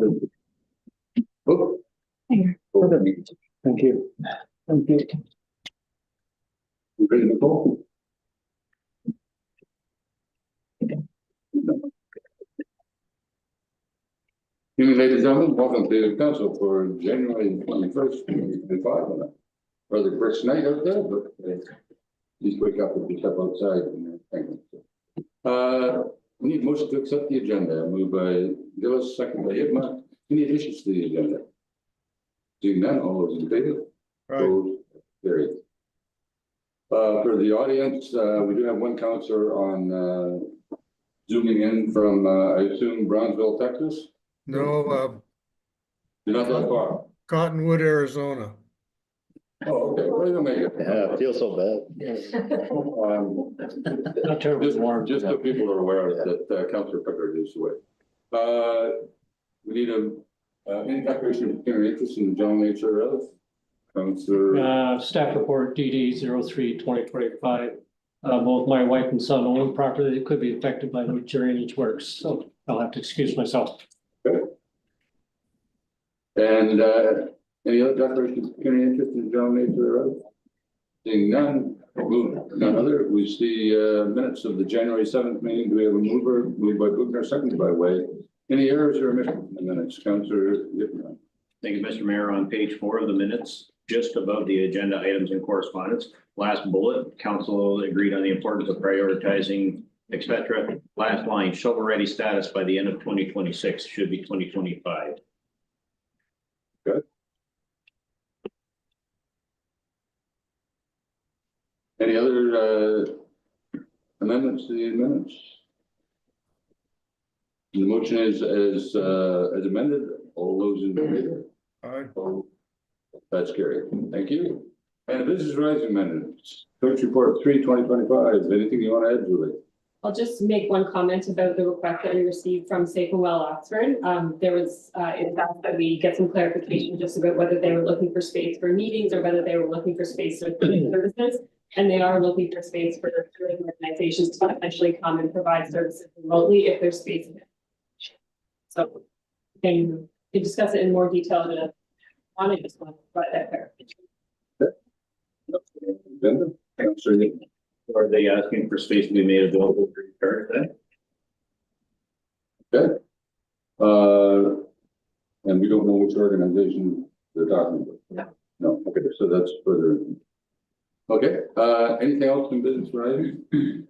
Oh. Here. Thank you. Thank you. You ready to go? Ladies and gentlemen, welcome to the council for January 21st, 2025. Rather brisk night out there, but please wake up if you step outside. We need motion to accept the agenda. Moved by Gillis, second by Hidma. Any additions to the agenda? Seeing none, all those in favor? Opposed? Carried. For the audience, we do have one counselor on zooming in from, I assume, Brownsville, Texas. No, You're not that far. Cottonwood, Arizona. Oh, okay. Well, you'll make it. Yeah, I feel so bad. Not terribly warm. Just so people are aware that Councillor Pickard is away. We need any declaration of pecuniary interest in the general nature of Councillor. Staff report DD 03-2025. Both my wife and son own property that could be affected by the drainage works, so I'll have to excuse myself. Okay. And any other declaration of pecuniary interest in the general nature of? Seeing none, none other. We see minutes of the January 7th meeting. Do we have a mover? Moved by Buchner, seconded by Wade. Any errors or omissions in the minutes? Councillor Gitman. Thank you, Mr. Mayor. On page 4 of the minutes, just above the agenda items and correspondence, last bullet, council agreed on the importance of prioritizing, etc. Last line, shovel-ready status by the end of 2026, should be 2025. Good. Any other amendments to the minutes? The motion is as amended. All those in favor? Aye. Oh, that's carried. Thank you. And business rising amendments. Clerk's report 3/2025. Anything you want to add, Julie? I'll just make one comment about the request that we received from Safe and Well Oxford. There was, it's asked that we get some clarification just about whether they were looking for space for meetings or whether they were looking for space for services. And they are looking for space for their organizations to potentially come and provide services remotely if there's space in it. So can we discuss it in more detail in a on it, just want to provide that clarification. Agenda? Councillor Gitman. Are they asking for space to be made available for repair then? Okay. And we don't know which organization they're talking about. No. No, okay, so that's further. Okay, anything else in business rising? We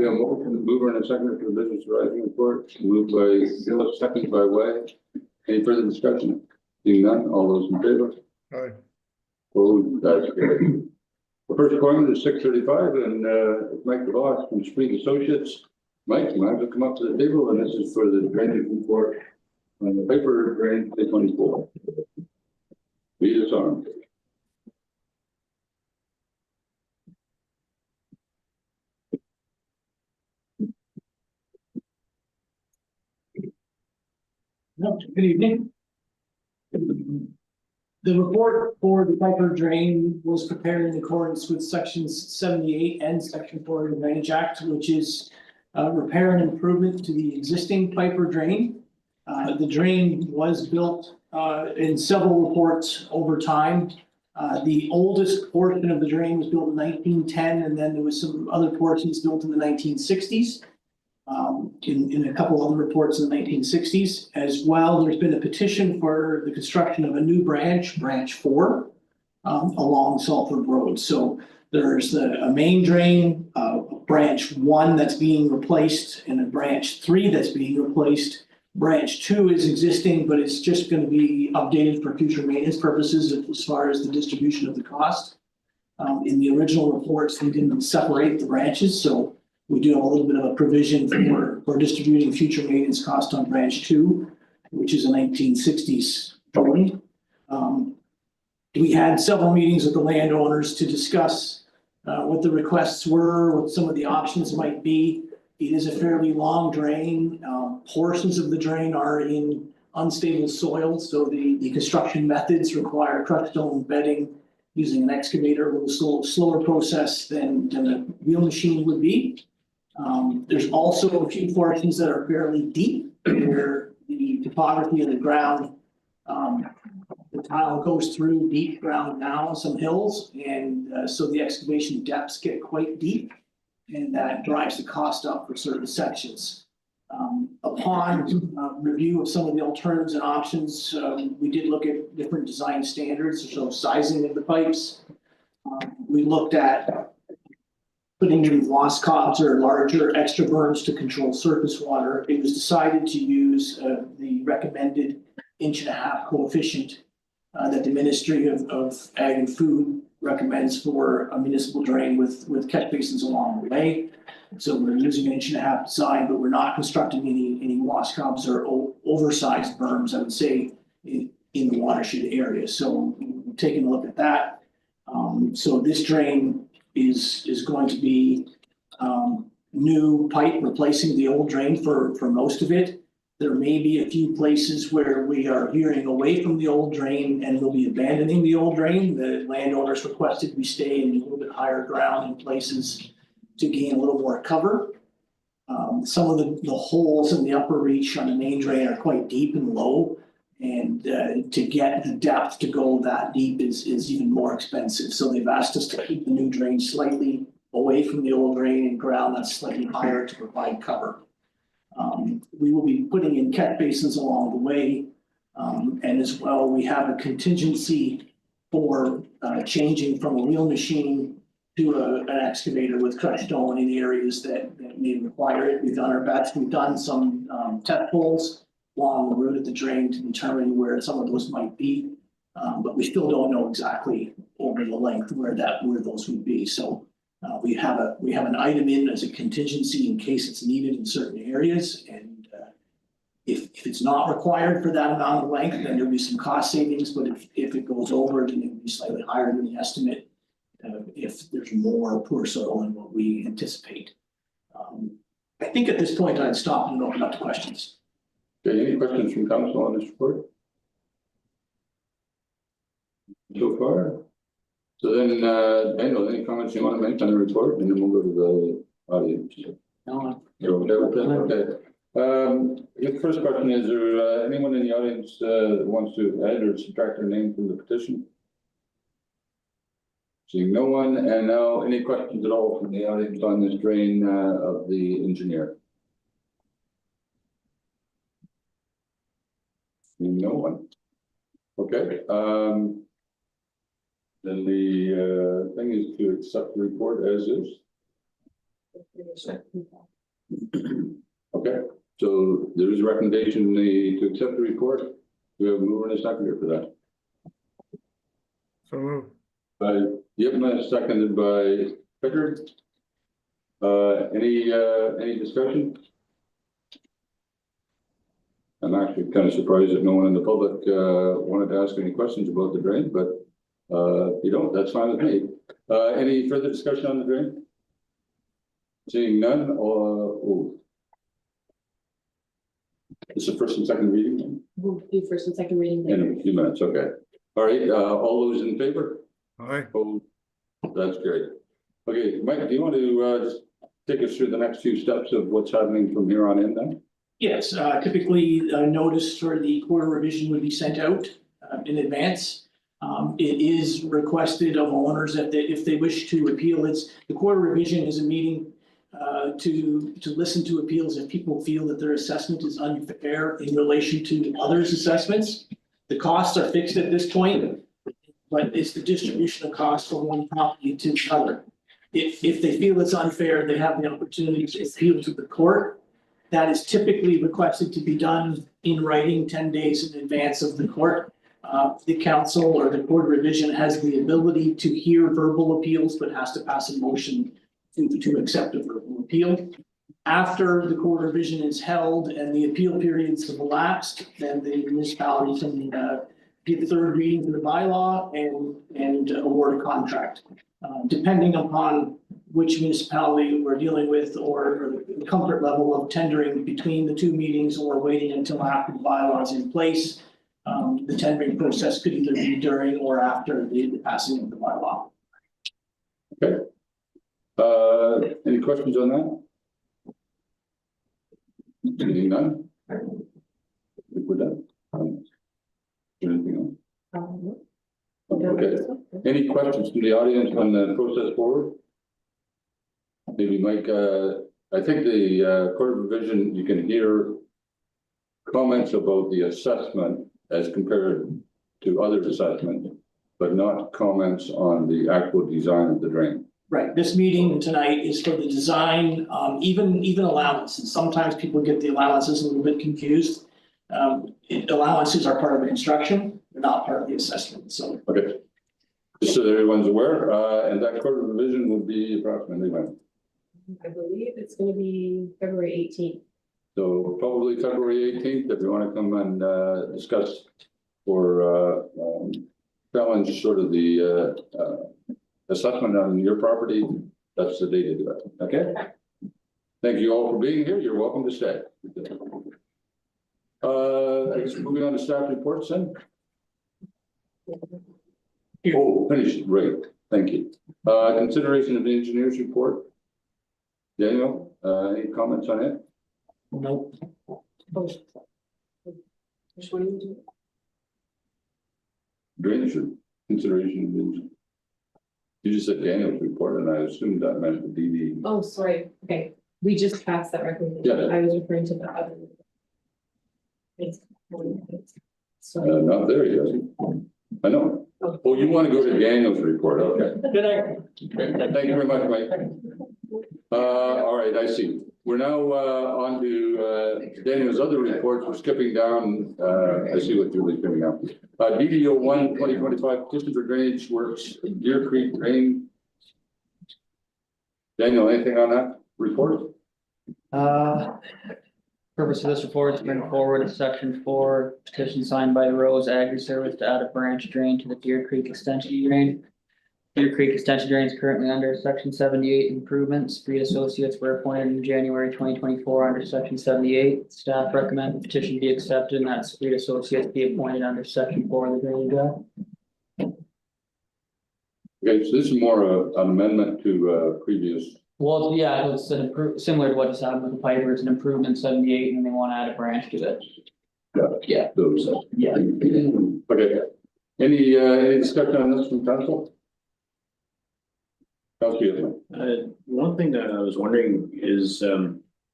have a mover and a second for the business rising report, moved by Gillis, second by Way. Any further discussion? Seeing none, all those in favor? Aye. Oh, that's great. The first appointment is 6:35, and Mike DeVos from Spring Associates. Mike, you might have to come up to the table, and this is for the drainage report on the paper drain 2024. Be disarmed. Good evening. The report for the Piper Drain was prepared in accordance with sections 78 and section 4 of the Drainage Act, which is repair and improvement to the existing Piper Drain. The drain was built in several reports over time. The oldest portion of the drain was built in 1910, and then there was some other portions built in the 1960s. In a couple other reports in the 1960s as well. There's been a petition for the construction of a new branch 4, along Salford Road. So there's a main drain, branch 1 that's being replaced, and a branch 3 that's being replaced. Branch 2 is existing, but it's just going to be updated for future maintenance purposes as far as the distribution of the cost. In the original reports, they didn't separate the branches, so we do have a little bit of a provision for distributing future maintenance cost on branch 2, which is a 1960s building. We had several meetings with the landowners to discuss what the requests were, what some of the options might be. It is a fairly long drain. Portions of the drain are in unstable soil, so the construction methods require crushed stone bedding using an excavator, a little slower process than a wheel machine would be. There's also a few portions that are fairly deep. where the topography of the ground, the tile goes through deep ground now, some hills, and so the excavation depths get quite deep. And that drives the cost up for certain sections. Upon review of some of the alternatives and options, we did look at different design standards, so sizing of the pipes. We looked at putting in wascobs or larger extra berms to control surface water. It was decided to use the recommended 1.5-inch coefficient that the Ministry of Ag and Food recommends for a municipal drain with catch basins along the way. So we're using an 1.5-inch design, but we're not constructing any wascobs or oversized berms, I would say, in the watershed area. So we've taken a look at that. So this drain is going to be new pipe replacing the old drain for most of it. There may be a few places where we are veering away from the old drain and we'll be abandoning the old drain. The landowners requested we stay in a little bit higher ground in places to gain a little more cover. Some of the holes in the upper reach on the main drain are quite deep and low. And to get the depth to go that deep is even more expensive. So they've asked us to keep the new drain slightly away from the old drain and ground that's slightly higher to provide cover. We will be putting in catch basins along the way. And as well, we have a contingency for changing from a wheel machine to an excavator with crushed stone in areas that may require it. We've done our best. We've done some test holes along the route of the drain to determine where some of those might be. But we still don't know exactly over the length where those would be. So we have an item in as a contingency in case it's needed in certain areas. And if it's not required for that amount of length, then there'll be some cost savings. But if it goes over, then it will be slightly higher than the estimate if there's more poor soil than what we anticipate. I think at this point I'd stop and open up to questions. Okay, any questions from council on this report? So far? So then, Daniel, any comments you want to make on the report, and then we'll go to the audience. No. You're okay with that? Okay. I guess the first question is there anyone in the audience that wants to add or subtract their name from the petition? Seeing no one, and now any questions at all from the audience on this drain of the engineer? No one. Okay, then the thing is to accept the report as is. Okay, so there is a recommendation to accept the report. We have a mover and a seconder for that. So moved. By Yipman, seconded by Pickard. Any discussion? I'm actually kind of surprised that no one in the public wanted to ask any questions about the drain, but if you don't, that's fine with me. Any further discussion on the drain? Seeing none, it's the first and second reading We'll do first and second reading. in a few minutes, okay. All right, all those in favor? Aye. Oh, that's great. Okay, Mike, do you want to just take us through the next few steps of what's happening from here on in then? Yes, typically a notice for the quarter revision would be sent out in advance. It is requested of owners that if they wish to appeal, the quarter revision is a meeting to listen to appeals if people feel that their assessment is unfair in relation to others' assessments. The costs are fixed at this point, but it's the distribution of costs from one property to the other. If they feel it's unfair, they have the opportunity to appeal to the court. That is typically requested to be done in writing 10 days in advance of the court. The council or the court revision has the ability to hear verbal appeals, but has to pass a motion to accept a verbal appeal. After the court revision is held and the appeal periods have elapsed, then the municipality can give the third reading to the bylaw and award a contract. Depending upon which municipality we're dealing with or the comfort level of tendering between the two meetings or waiting until after the bylaw is in place, the tendering process could either be during or after the passing of the bylaw. Okay. Any questions on that? Seeing none? Any questions from the audience on the process forward? Maybe Mike, I think the Court of Revision, you can hear comments about the assessment as compared to other assessments, but not comments on the actual design of the drain. Right, this meeting tonight is for the design, even allowances. Sometimes people get the allowances a little bit confused. Allowances are part of the construction, they're not part of the assessment, so. Okay. Just so that everyone's aware, and that Court of Revision will be approximately when? I believe it's gonna be February 18th. So probably February 18th, if you want to come and discuss or challenge sort of the assessment on your property, that's the date to do it, okay? Thank you all for being here, you're welcome to stay. I guess moving on to staff reports then. Oh, finished, great, thank you. Consideration of the engineer's report. Daniel, any comments on it? Nope. Which one are you doing? Drainage consideration of the engineer. You just said Daniel's report, and I assumed that meant the DD. Oh, sorry, okay, we just passed that recommendation, Yeah. I was referring to the other. So, Not there yet. I know. Oh, you want to go to Daniel's report, okay. Good night. Okay, thank you very much, Mike. All right, I see. We're now on to Daniel's other reports. We're skipping down. I see what Julie's doing now. DDO 1 2025 petition for drainage works, Deer Creek Drain. Daniel, anything on that report? Purpose of this report is to bring forward a section 4 petition signed by Rose Agri Service to add a branch drain to the Deer Creek Extension Drain. Deer Creek Extension Drain is currently under section 78 improvements. Reed Associates were appointed in January 2024 under section 78. Staff recommend the petition be accepted and that Reed Associates be appointed under section 4 of the Drainage Act. Okay, so this is more an amendment to previous. Well, yeah, it's similar to what just happened with the Piper. It's an improvement 78 and they want to add a branch to it. Yeah. Those. Yeah. Okay. Any discussion on this from council? One thing that I was wondering is,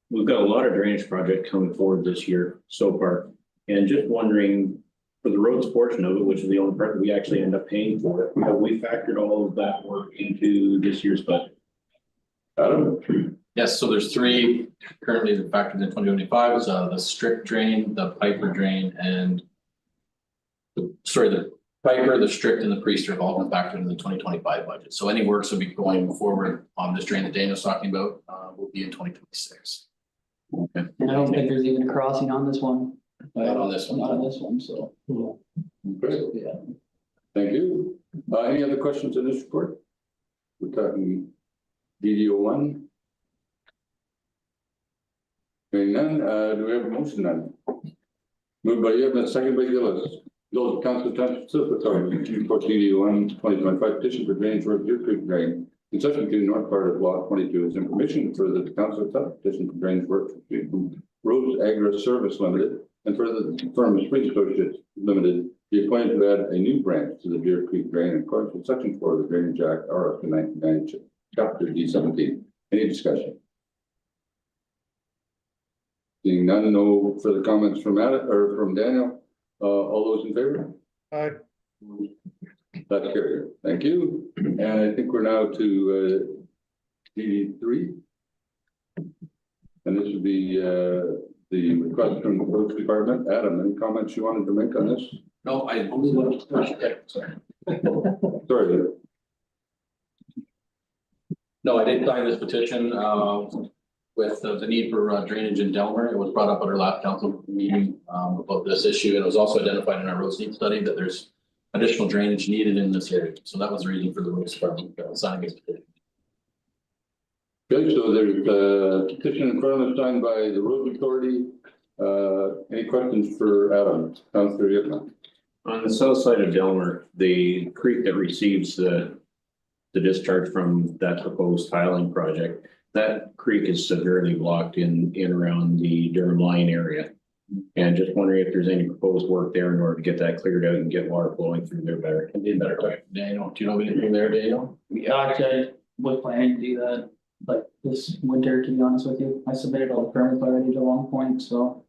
we've got a lot of drainage project coming forward this year so far. And just wondering, for the roads portion of it, which is the only part we actually end up paying for, have we factored all of that work into this year's budget? Adam? Yes, so there's three currently that factored in 2025, is the Strict drain, the Piper drain, and the Piper, the Strict, and the Priester have all been factored in the 2025 budget. So any works will be going forward on this drain that Daniel's talking about will be in 2026. I don't think there's even a crossing on this one. Not on this one. Not on this one, so. Okay. Yeah. Thank you. Any other questions on this report? We're talking DDO 1. Hearing none, do we have a motion on? Moved by Yvonne, second by Gillis. Gillis, Council Township report DDO 1 2025 petition for drainage work Deer Creek Drain. Concession to north part of lot 22 is information for the council petition for drainage work Rose Agri Service Limited and for the firm of Spring Associates Limited be appointed to add a new branch to the Deer Creek Drain in accordance with section 4 of the Drainage Act RF 1992, chapter D17. Any discussion? Seeing none, no further comments from Adam or from Daniel. All those in favor? Aye. That's carried. Thank you. And I think we're now to DD3. And this would be the request from the Roads Department. Adam, any comments you wanted to make on this? No, sorry. Sorry. No, I did sign this petition with the need for drainage in Delmer. It was brought up at our last council meeting about this issue, and it was also identified in our roads need study that there's additional drainage needed in this area. So that was the reason for the Roads Department signing this petition. Okay, so there's a petition in front of us signed by the Road Authority. Any questions for Adam? Councilor Yitman. On the south side of Delmer, the creek that receives the discharge from that proposed tiling project, that creek is severely blocked in around the Durham line area. And just wondering if there's any proposed work there in order to get that cleared out and get water flowing through there better. Can be a better question, Daniel. Do you know anything there, Daniel? Yeah, actually, I was planning to do that, like this winter, to be honest with you. I submitted all the permits already to Long Point, so.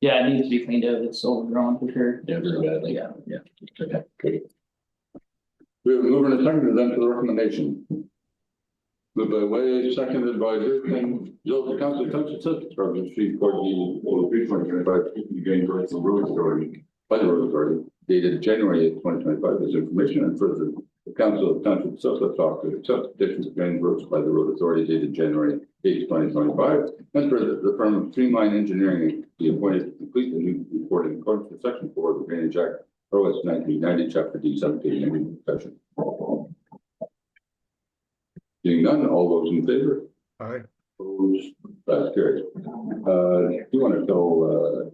Yeah, it needs to be cleaned out. It's overgrown for sure. Yeah, very badly. Yeah, yeah. Okay. We have a mover and a seconder then to the recommendation. Moved by Way, seconded by Dirksen, Bill, the council township assessment department, street for the 3/2025, Green Forest Road Authority, by the Road Authority, dated January 2025, as information and further. The council of township assessment talk to accept petitions of Green Roads by the Road Authority dated January 8, 2025, and further the firm of Streamline Engineering be appointed to complete the new report in accordance with section 4 of the Drainage Act, OS 1990, chapter D, 17, any discussion. Seeing none, all those in favor? Aye. Opposed, that's carried. You want to tell,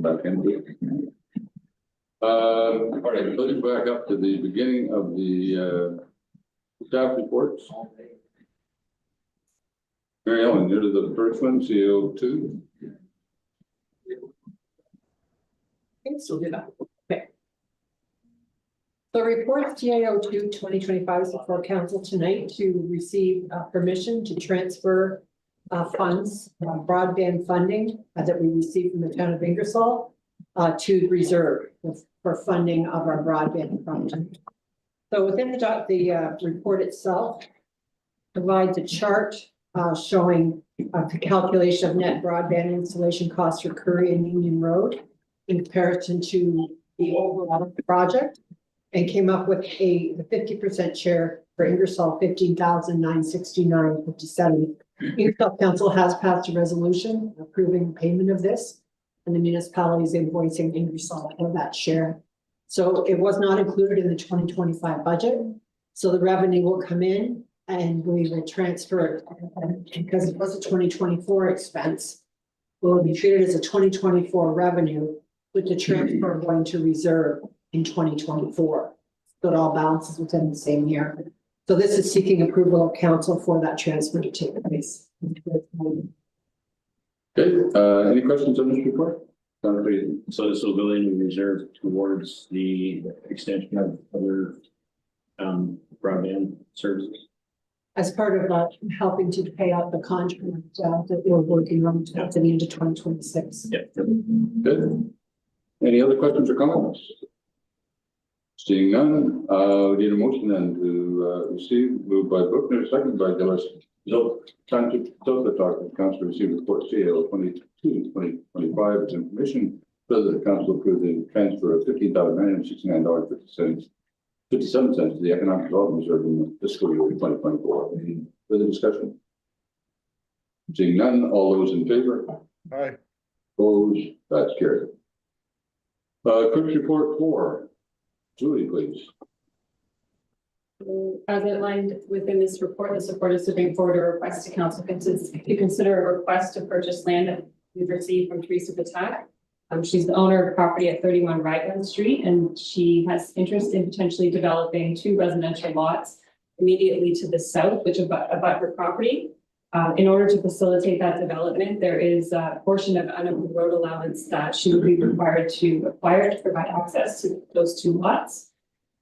back in? All right, let's back up to the beginning of the, staff reports. Mary Ellen, you're the first one, CO2. Okay, so do that. Okay. The report GAO 2 2025 is before council tonight to receive permission to transfer funds, broadband funding that we received from the town of Ingersoll to reserve for funding of our broadband project. So within the report itself provides a chart showing the calculation of net broadband installation costs for Curry and Union Road in comparison to the overall project, and came up with the 50% share for Ingersoll, $15,969.57. Ingersoll Council has passed a resolution approving payment of this, and the municipality is invoicing Ingersoll for that share. So it was not included in the 2025 budget. So the revenue will come in and we will transfer it, because it was a 2024 expense. Will be treated as a 2024 revenue with the transfer going to reserve in 2024. So it all balances within the same year. So this is seeking approval of council for that transfer to take place. Okay, any questions on this report? Senator, So this will go into reserve towards the extension of other broadband services. As part of helping to pay out the contract that we're working on to the end of 2026. Yeah. Good. Any other questions or comments? Seeing none, we need a motion then to receive, moved by Bookner, seconded by Gillis. So, time to talk the council receive report CAO 22/2025 as information. Further, the council approved the transfer of $15,969.57 to the Economic Development Reserve in the fiscal year 2024. Any further discussion? Seeing none, all those in favor? Aye. Opposed, that's carried. Clerk's report 4. Julie, please. As outlined within this report, the support is to bring forward a request to council to consider a request to purchase land that we've received from Teresa Patak. She's the owner of property at 31 Raglan Street, and she has interest in potentially developing 2 residential lots immediately to the south, which abut her property. In order to facilitate that development, there is a portion of unapproved road allowance that she would be required to acquire to provide access to those 2 lots.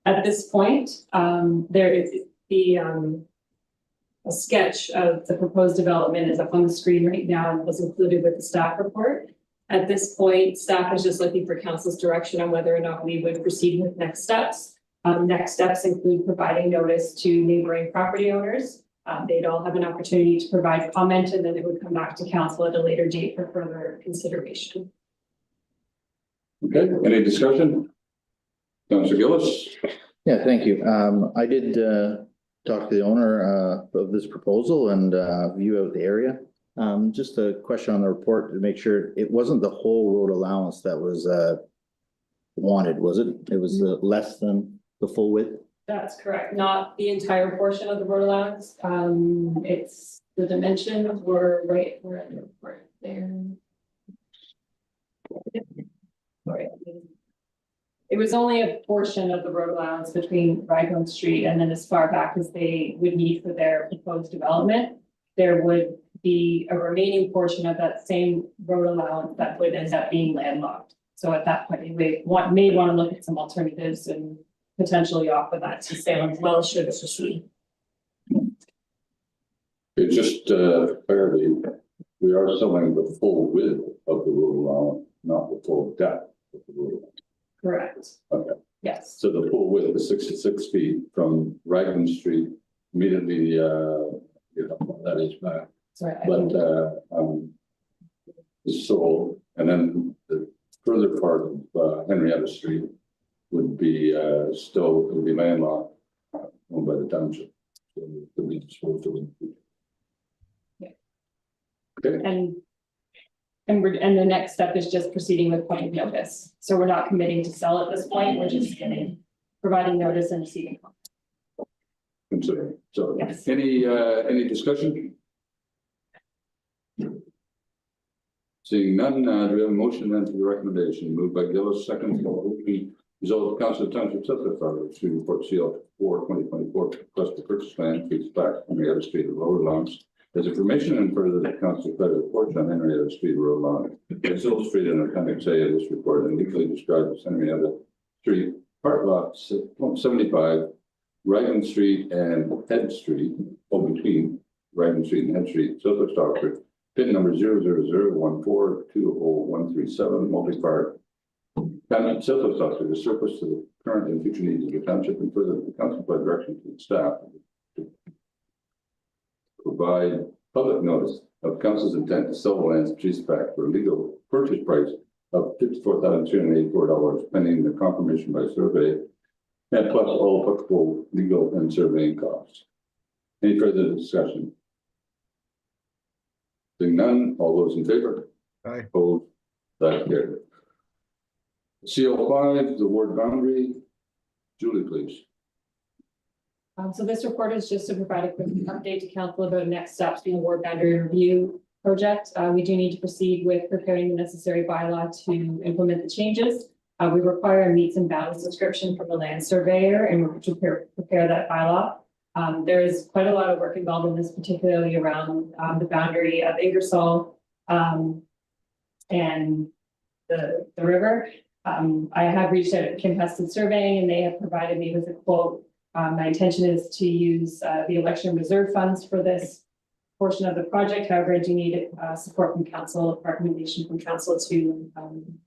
At this point, there is a sketch of the proposed development is up on the screen right now and was included with the staff report. At this point, staff is just looking for council's direction on whether or not we would proceed with next steps. Next steps include providing notice to neighboring property owners. They'd all have an opportunity to provide comment, and then it would come back to council at a later date for further consideration. Okay, any discussion? Councilor Gillis? Yeah, thank you. I did talk to the owner of this proposal and view out the area. Just a question on the report to make sure it wasn't the whole road allowance that was wanted, was it? It was less than the full width? That's correct, not the entire portion of the road allowance. It's the dimensions were right, we're at the report there. Sorry. It was only a portion of the road allowance between Raglan Street and then as far back as they would need for their proposed development. There would be a remaining portion of that same road allowance that would end up being landlocked. So at that point, we may want to look at some alternatives and potentially offer that to Salem's Well should it proceed. It's just, clarity, we are selling the full width of the road allowance, not the full depth of the road allowance. Correct. Okay. Yes. So the full width is 66 feet from Raglan Street, immediately, that is back. Sorry. But, is sold, and then the further part of, Henrietta Street would be, still, it would be landlocked, owned by the township. So it could be disposed of in the future. Yeah. Okay, And the next step is just proceeding with point of notice. So we're not committing to sell at this point. We're just providing notice and receiving. considering, so, Yes. any discussion? Seeing none, do we have a motion then to the recommendation, moved by Gillis, second, result of Council of Township Authority to report CL 4/2024 request for purchase plan, Pete's back, Henrietta Street, Lower Lawns. As information and further the council credit report on Henrietta Street, Road Lawn. It's illustrated in appendix A of this report and legally described as Henrietta Street, part lot 75, Raglan Street and Head Street, or between Raglan Street and Head Street, Silver Stockford, PIN number 00014200137, multi-part. Township Silver Stockford is surplus to the current and future needs of the township, and further the council by direction to the staff to provide public notice of council's intent to sell the lands purchased back for a legal purchase price of $54,384, pending the confirmation by survey, and plus all applicable legal and surveying costs. Any further discussion? Seeing none, all those in favor? Aye. Opposed? That's carried. CO5, the ward boundary. Julie, please. So this report is just to provide a quick update to council about next steps in the ward boundary review project. We do need to proceed with preparing the necessary bylaw to implement the changes. We require a meets and bounds description from the land surveyor and we're to prepare that bylaw. There is quite a lot of work involved in this, particularly around the boundary of Ingersoll and the river. I have reached out to Kim Heston Surveying and they have provided me with a quote. My intention is to use the election reserve funds for this portion of the project. However, I do need support from council, recommendation from council to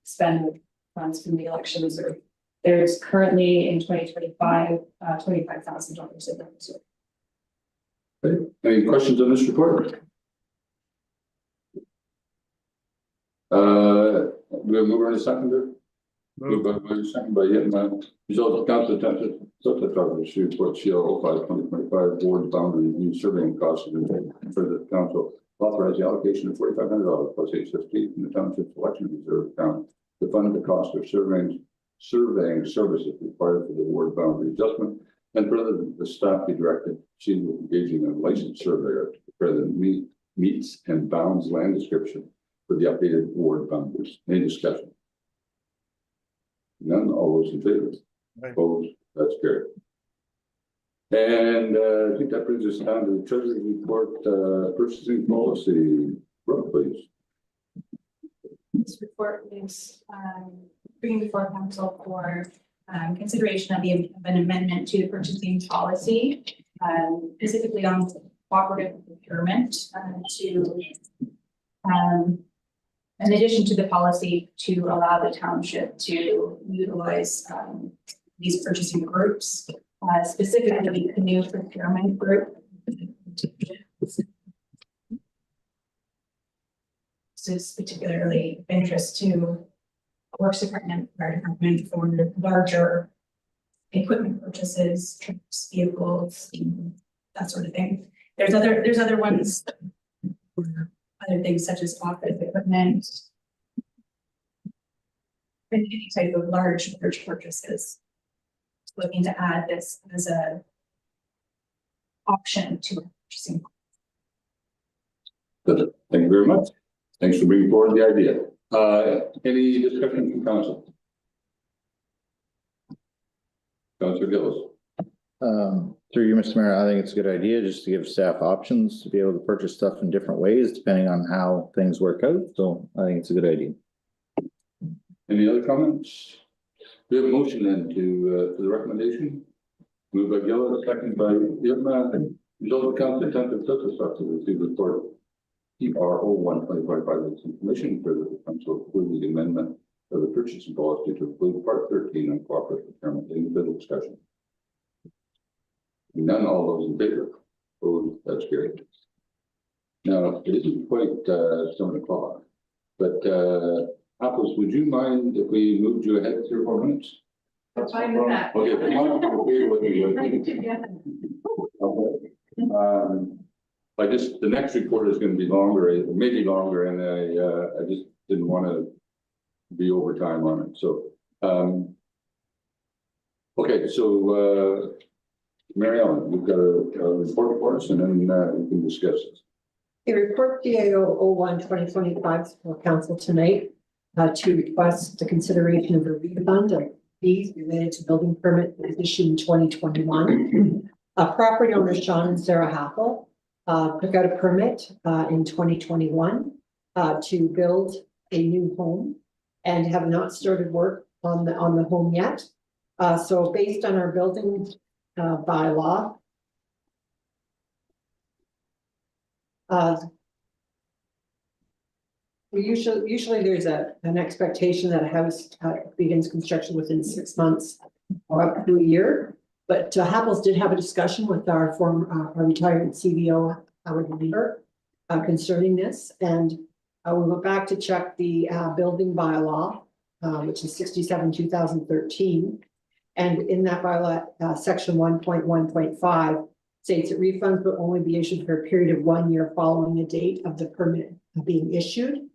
spend the funds from the election reserve. There's currently in 2025, $25,000 in that reserve. Okay. Any questions on this report? We have mover and a seconder. Moved by second by Yetman. Result of council attention, subject to report CO 05/2025 board boundary review surveying costs and for the council authorize the allocation of $4,500 plus $850 from the township's election reserve account to fund the cost of surveying services required for the ward boundary adjustment, and further the staff be directed to proceed with engaging a licensed surveyor to prepare the meets and bounds land description for the updated ward boundaries. Any discussion? None, all those in favor? Aye. Opposed? That's carried. And I think that brings us down to the treasury report, purchasing policy. Brooke, please. This report is bringing before council for consideration of an amendment to the purchasing policy, specifically on cooperative procurement in addition to the policy to allow the township to utilize these purchasing groups, specifically the new procurement group. This is particularly of interest to Works Department, Fire Department for larger equipment purchases, trucks, vehicles, that sort of thing. There's other ones, other things such as office equipment, and any type of large purchases. Looking to add this as a option to purchasing. Good. Thank you very much. Thanks for bringing forward the idea. Any discussion from council? Councilor Gillis. Through you, Mr. Mayor, I think it's a good idea just to give staff options to be able to purchase stuff in different ways depending on how things work out. So I think it's a good idea. Any other comments? We have a motion then to, for the recommendation. Moved by Gillis, second by Yvonne. Result of council attempt to stuff to receive report. PRO 1/2025 Commission for the council approve the amendment of the purchasing policy to include part 13 on cooperative procurement. Any further discussion? None, all those in favor? Oh, that's great. Now, it isn't quite 7 o'clock, but Apples, would you mind if we moved you ahead 3 or 4 minutes? That's fine with that. Okay, come on, okay, what do you okay. I just, the next report is gonna be longer, it may be longer, and I just didn't wanna be overtime on it, so, okay, so, Mary Ellen, you've got a report for us, and then we can discuss it. The report GAO 01/2025 for council tonight to request the consideration of a refund of fees related to building permit that was issued in 2021. Property owners Sean and Sarah Happel took out a permit in 2021 to build a new home and have not started work on the home yet. So based on our building bylaw, usually there's an expectation that a house begins construction within 6 months or up to a year. But Happels did have a discussion with our our retired CVO, Howard Lever, concerning this. And we went back to check the building bylaw, which is 67/2013. And in that bylaw, section 1.1.5 states that refunds will only be issued for a period of 1 year following the date of the permit being issued.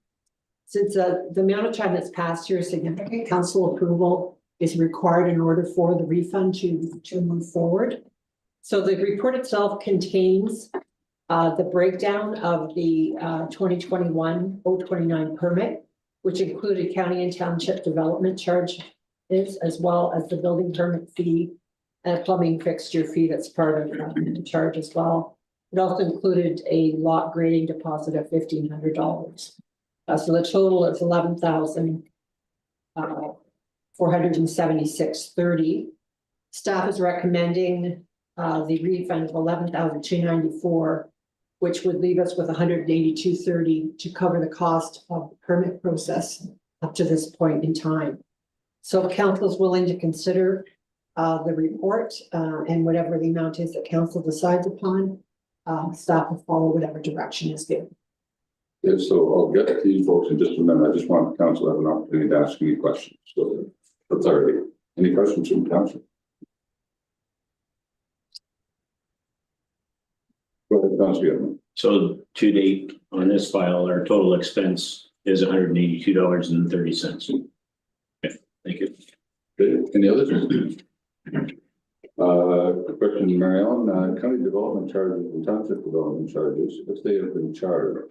Since the amount of time that's passed here is significant, council approval is required in order for the refund to move forward. So the report itself contains the breakdown of the 2021-029 permit, which included county and township development charges, as well as the building permit fee and a plumbing fixture fee that's part of the charge as well. It also included a lot grading deposit of $1,500. So the total is $11,476.30. Staff is recommending the refund of $11,294, which would leave us with $182.30 to cover the cost of the permit process up to this point in time. So if council is willing to consider the report and whatever the amount is that council decides upon, staff will follow whatever direction is given. Yeah, so I'll get to you folks in just a minute. I just want the council to have an opportunity to ask any questions. So for clarity, any questions from council? Go ahead, Councilor. So to date, on this file, our total expense is $182.30. Okay, thank you. Okay, any others? Question, Mary Ellen, county development charges and township development charges, if they have been charged,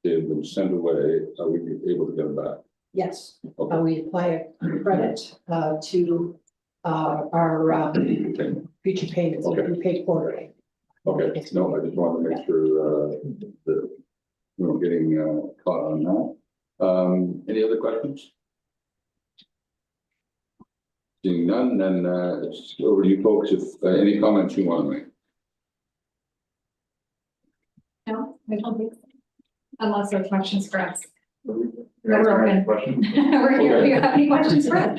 they have been sent away, are we able to get them back? Yes, Okay. we apply a credit to our future payments, Okay. we pay quarterly. Okay, no, I just wanted to make sure that we weren't getting caught on that. Any other questions? Seeing none, then it's over to you folks if any comments you want to make. No, I don't think so. Unless there are questions for us. Can We're open. Question? We're here, if you have any questions for us.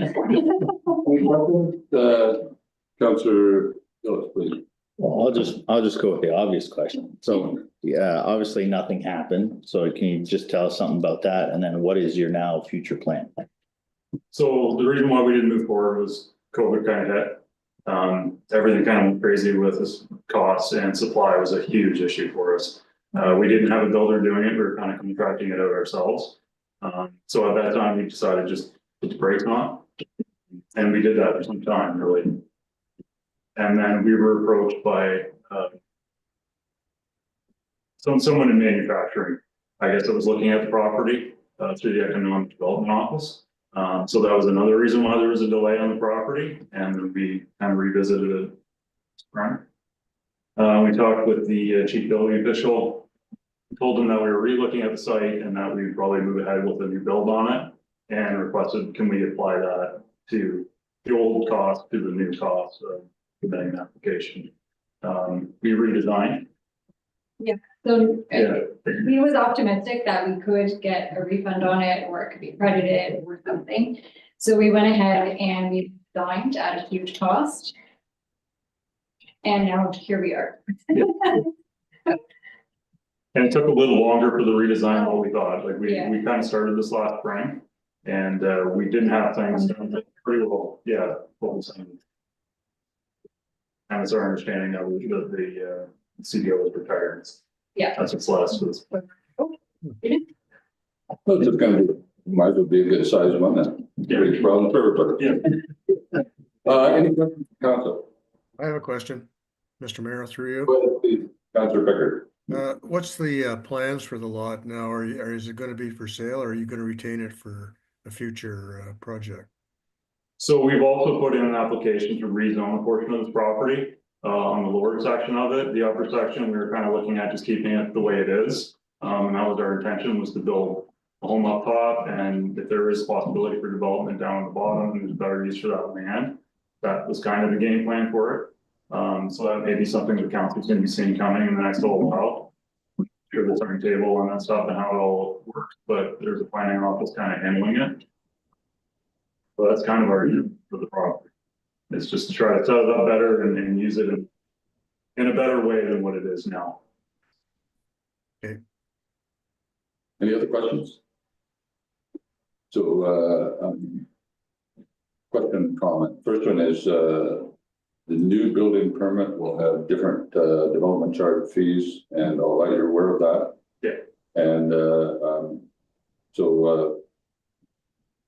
Councillor Gillis, please. Well, I'll just go with the obvious question. So, yeah, obviously nothing happened. So can you just tell us something about that? And then what is your now future plan? So the reason why we didn't move forward was COVID kind of hit. Everything kind of went crazy with this costs, and supply was a huge issue for us. We didn't have a builder doing it. We were kind of contracting it out ourselves. So at that time, we decided just put the brakes on. And we did that for some time, really. And then we were approached by someone in manufacturing. I guess it was looking at the property through the economic development office. So that was another reason why there was a delay on the property, and then we kind of revisited it. Right. We talked with the chief building official. Told him that we were re-looking at the site and that we'd probably move ahead with a new build on it. And requested, can we apply that to the old cost to the new cost of submitting an application? We redesigned. So Yeah. he was optimistic that we could get a refund on it, or it could be credited or something. So we went ahead and we designed at a huge cost. And now here we are. And it took a little longer for the redesign than what we thought. Like we Yeah. kind of started this last spring. And we didn't have things done pretty well, yeah, what was saying. And it's our understanding that the CDO was retired. Yeah. That's what's last for this. Well, it's gonna be, might as well be a good size one then. Big problem for everybody. Yeah. Any questions, from council? I have a question, Mr. Mayor, through you. Go ahead, please, Councilor Pickard. What's the plans for the lot now? Is it gonna be for sale or are you gonna retain it for a future project? So we've also put in an application to rezone a portion of this property, on the lower section of it. The upper section, we were kind of looking at just keeping it the way it is. And that was our intention, was to build a home up top, and if there is possibility for development down at the bottom, there's better use for that land. That was kind of the game plan for it. So that may be something the council's gonna be seeing coming in the next little while. Sure, the turntable and that stuff and how it all works, but there's a planning office kind of handling it. So that's kind of our view for the property. It's just to try to set it up better and use it in a better way than what it is now. Any other questions? So, question, comment. First one is, the new building permit will have different, development charge fees and all that, you're aware of that? Yeah. And, so,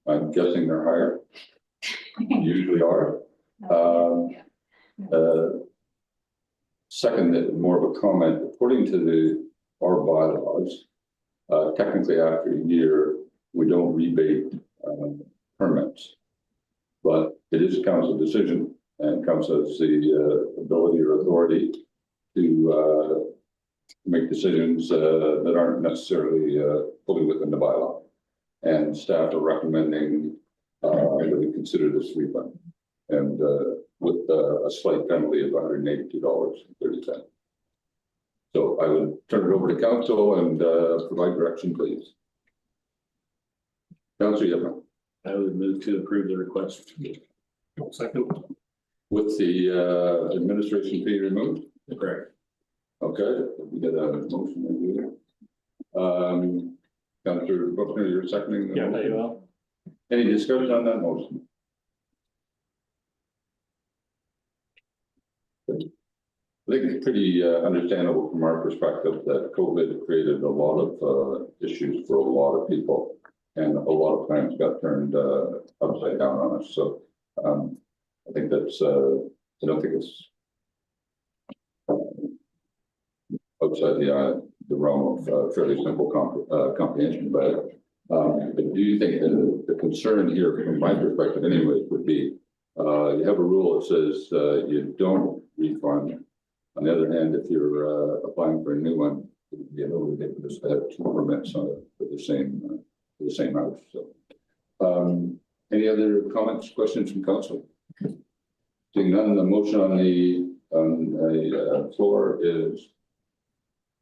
I'm guessing they're higher. Usually are. Second, more of a comment, according to our bylaws, technically after a year, we don't rebate, permits. But it is a council decision, and council has the ability or authority to make decisions that aren't necessarily fully within the bylaw. And staff are recommending that we consider this refund, and with a slight penalty of $182.30. So I would turn it over to council and provide direction, please. Councilor Yepman. I would move to approve the request. Second. With the administration fee removed? Correct. Okay, we get a motion in here. Councilor Buckner, you're seconding the Yeah, motion? you will. Any discussion on that motion? I think it's pretty understandable from our perspective that COVID created a lot of issues for a lot of people. And a lot of plans got turned upside down on us, so I think that's, I don't think it's outside the realm of fairly simple comprehension, but do you think the concern here, from my perspective anyways, would be you have a rule that says you don't refund. On the other hand, if you're applying for a new one, it would be a little ridiculous to have two permits on it for the same house. So, any other comments, questions from council? Seeing none, the motion on the floor is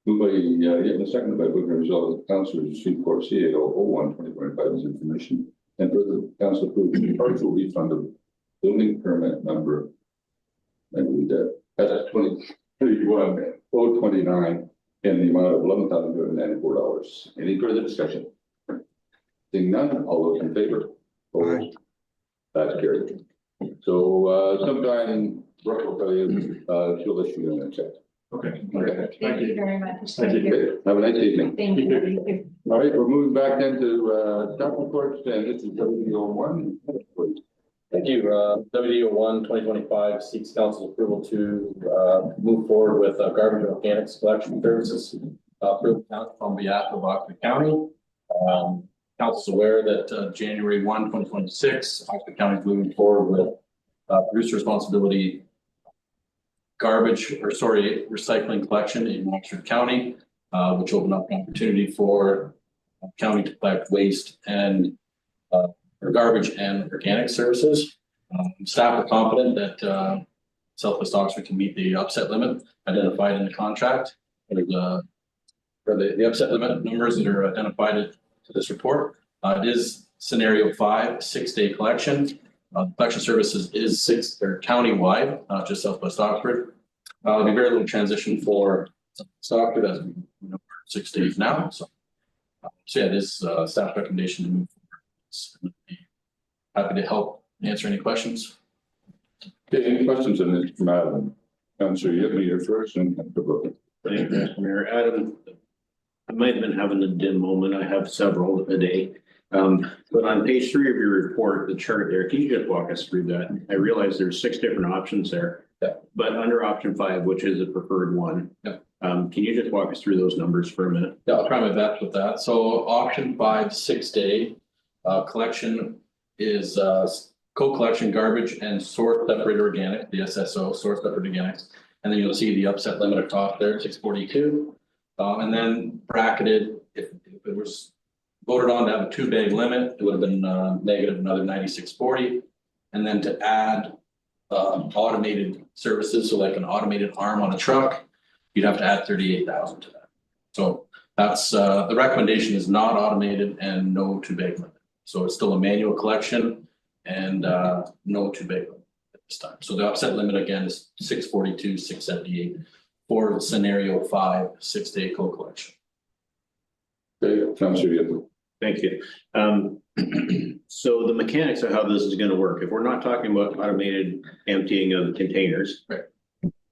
moved by Yetman, seconded by Booker, resolved that council received Court CA 01/2025 as information, and further council approved the partial refund of building permit number. I read that that's 2021-029 in the amount of $11,294. Any further discussion? Seeing none, all those in favor? Opposed? That's carried. So sometime Brooke will tell you, she'll issue you a check. Okay. Thank you very much. Thank you. Okay, have a nice evening. Thank you. All right, we're moving back into staff reports, and this is WD-01. Thank you. WD-01 2025 seeks council approval to move forward with garbage and organics collection services. Approved on behalf of Oxford County. Council's aware that January 1, 2026, Oxford County is moving forward with producer responsibility recycling collection in Oxford County, which opened up an opportunity for county to collect waste and or garbage and organic services. Staff are confident that Southwest Oxford can meet the upset limit identified in the contract. For the upset limit numbers that are identified to this report, it is scenario 5, 6-day collection. Collection services is county-wide, not just Southwest Oxford. There'll be very little transition for Oxford as we know 6 days now. So yeah, it is staff recommendation to move forward. Happy to help answer any questions. Okay, any questions on this, Madam? Councillor Yipmy, you're first, and Thank you, Mr. Mayor. Adam, I might have been having a dim moment. I have several a day. But on page 3 of your report, the chart there, can you just walk us through that? I realize there's 6 different options there. Yeah. But under option 5, which is a preferred one. Yeah. Can you just walk us through those numbers for a minute? Yeah, I'll try my best with that. So option 5, 6-day collection is co-collection garbage and source separated organic, the SSO, source separated organics. And then you'll see the upset limit at top there, 642. And then bracketed, if it was voted on to have a 2-bag limit, it would have been negative another 9640. And then to add automated services, so like an automated arm on a truck, you'd have to add 38,000 to that. So that's the recommendation is not automated and no 2-bag limit. So it's still a manual collection and no 2-bag limit at this time. So the upset limit again is 642, 678 for scenario 5, 6-day co-collection. Okay, Councillor Yipmy. Thank you. So the mechanics of how this is going to work, if we're not talking about automated emptying of the containers. Right.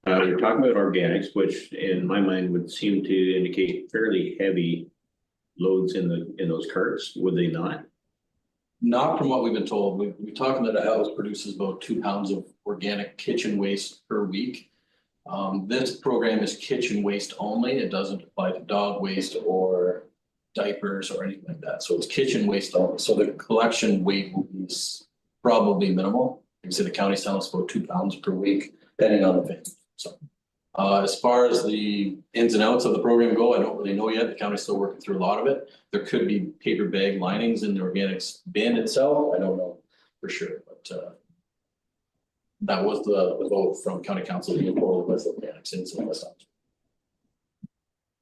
You're talking about organics, which in my mind would seem to indicate fairly heavy loads in those carts, would they not? Not from what we've been told. We're talking that a house produces about 2 pounds of organic kitchen waste per week. This program is kitchen waste only. It doesn't apply to dog waste or diapers or anything like that. So it's kitchen waste only. So the collection weight will be probably minimal. Like I said, the county's telling us about 2 pounds per week, depending on the thing. So as far as the ins and outs of the program go, I don't really know yet. The county's still working through a lot of it. There could be paper bag linings in the organics bin itself. I don't know for sure, but that was the vote from county council to move forward with organics in some of the stuff.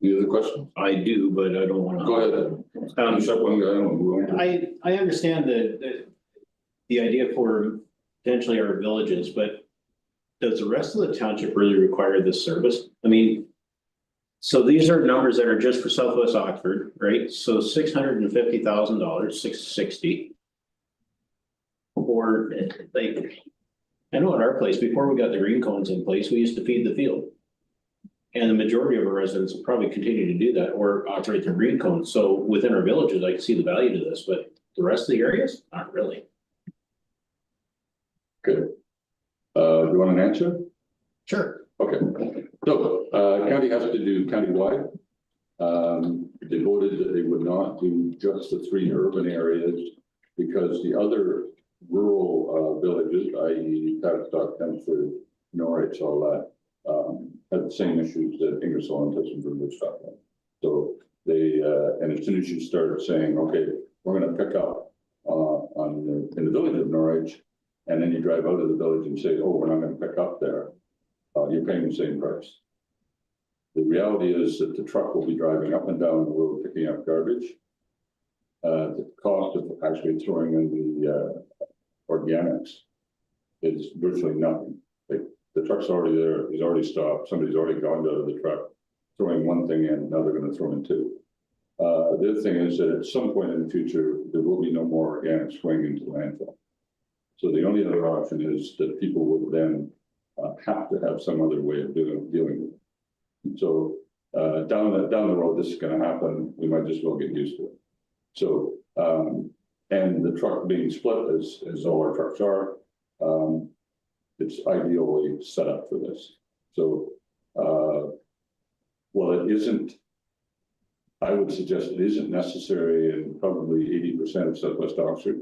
Any other questions? I do, but I don't want to. Go ahead. Finish up one guy and we'll go on. I understand the idea for potentially our villages, but does the rest of the township really require this service? I mean, so these are numbers that are just for Southwest Oxford, right? So $650,000, 660. Or like, I know at our place, before we got the green cones in place, we used to feed the field. And the majority of our residents will probably continue to do that or operate their green cones. So within our villages, I can see the value to this, but the rest of the areas, not really. Good. Do you want an answer? Sure. Okay. So, county has to do countywide. They voted that they would not do just the 3 urban areas because the other rural villages, i.e. Tavistock, Chelmsford, Norwich, all that, had the same issues that Ingersoll and Tysonburg was talking about. So they, and as soon as you start saying, okay, we're going to pick up in the village of Norwich, and then you drive out of the village and say, oh, we're not going to pick up there, you're paying the same price. The reality is that the truck will be driving up and down the road picking up garbage. The cost of actually throwing in the organics is virtually nothing. The truck's already there, he's already stopped, somebody's already gone out of the truck, throwing one thing in, now they're going to throw in 2. The other thing is that at some point in the future, there will be no more organics going into landfill. So the only other option is that people will then have to have some other way of dealing with it. So down the road, this is going to happen. We might just well get used to it. So and the truck being split as all our trucks are, it's ideally set up for this. So well, it isn't. I would suggest it isn't necessary in probably 80% of Southwest Oxford.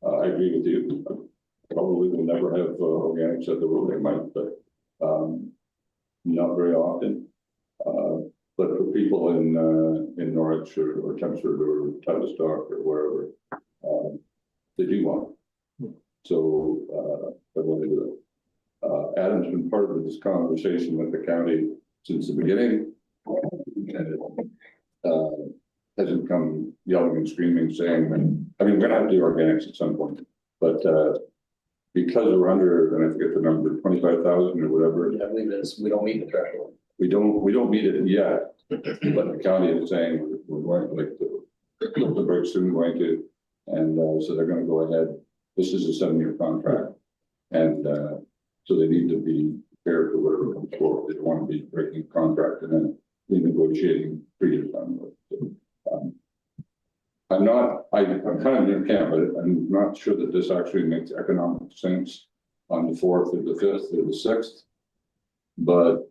I agree with you. Probably will never have organics at the road. They might, but Not very often. But for people in Norwich or Chelmsford or Tavistock or wherever, they do want it. So, they want to do it. Adam's been part of this conversation with the county since the beginning. And hasn't come yelling and screaming saying, I mean, we're gonna have to do organics at some point, but because we're under, and I forget the number, 25,000 or whatever. I believe it is, we don't meet the threshold. We don't meet it yet, but the county is saying we're going to like the break soon going to, and so they're gonna go ahead. This is a 7-year contract. And so they need to be prepared for whatever comes forward. They don't want to be breaking a contract and then renegotiating 3 years down the road. So, I'm kind of in your camp, but I'm not sure that this actually makes economic sense on the 4th or the 5th or the 6th. But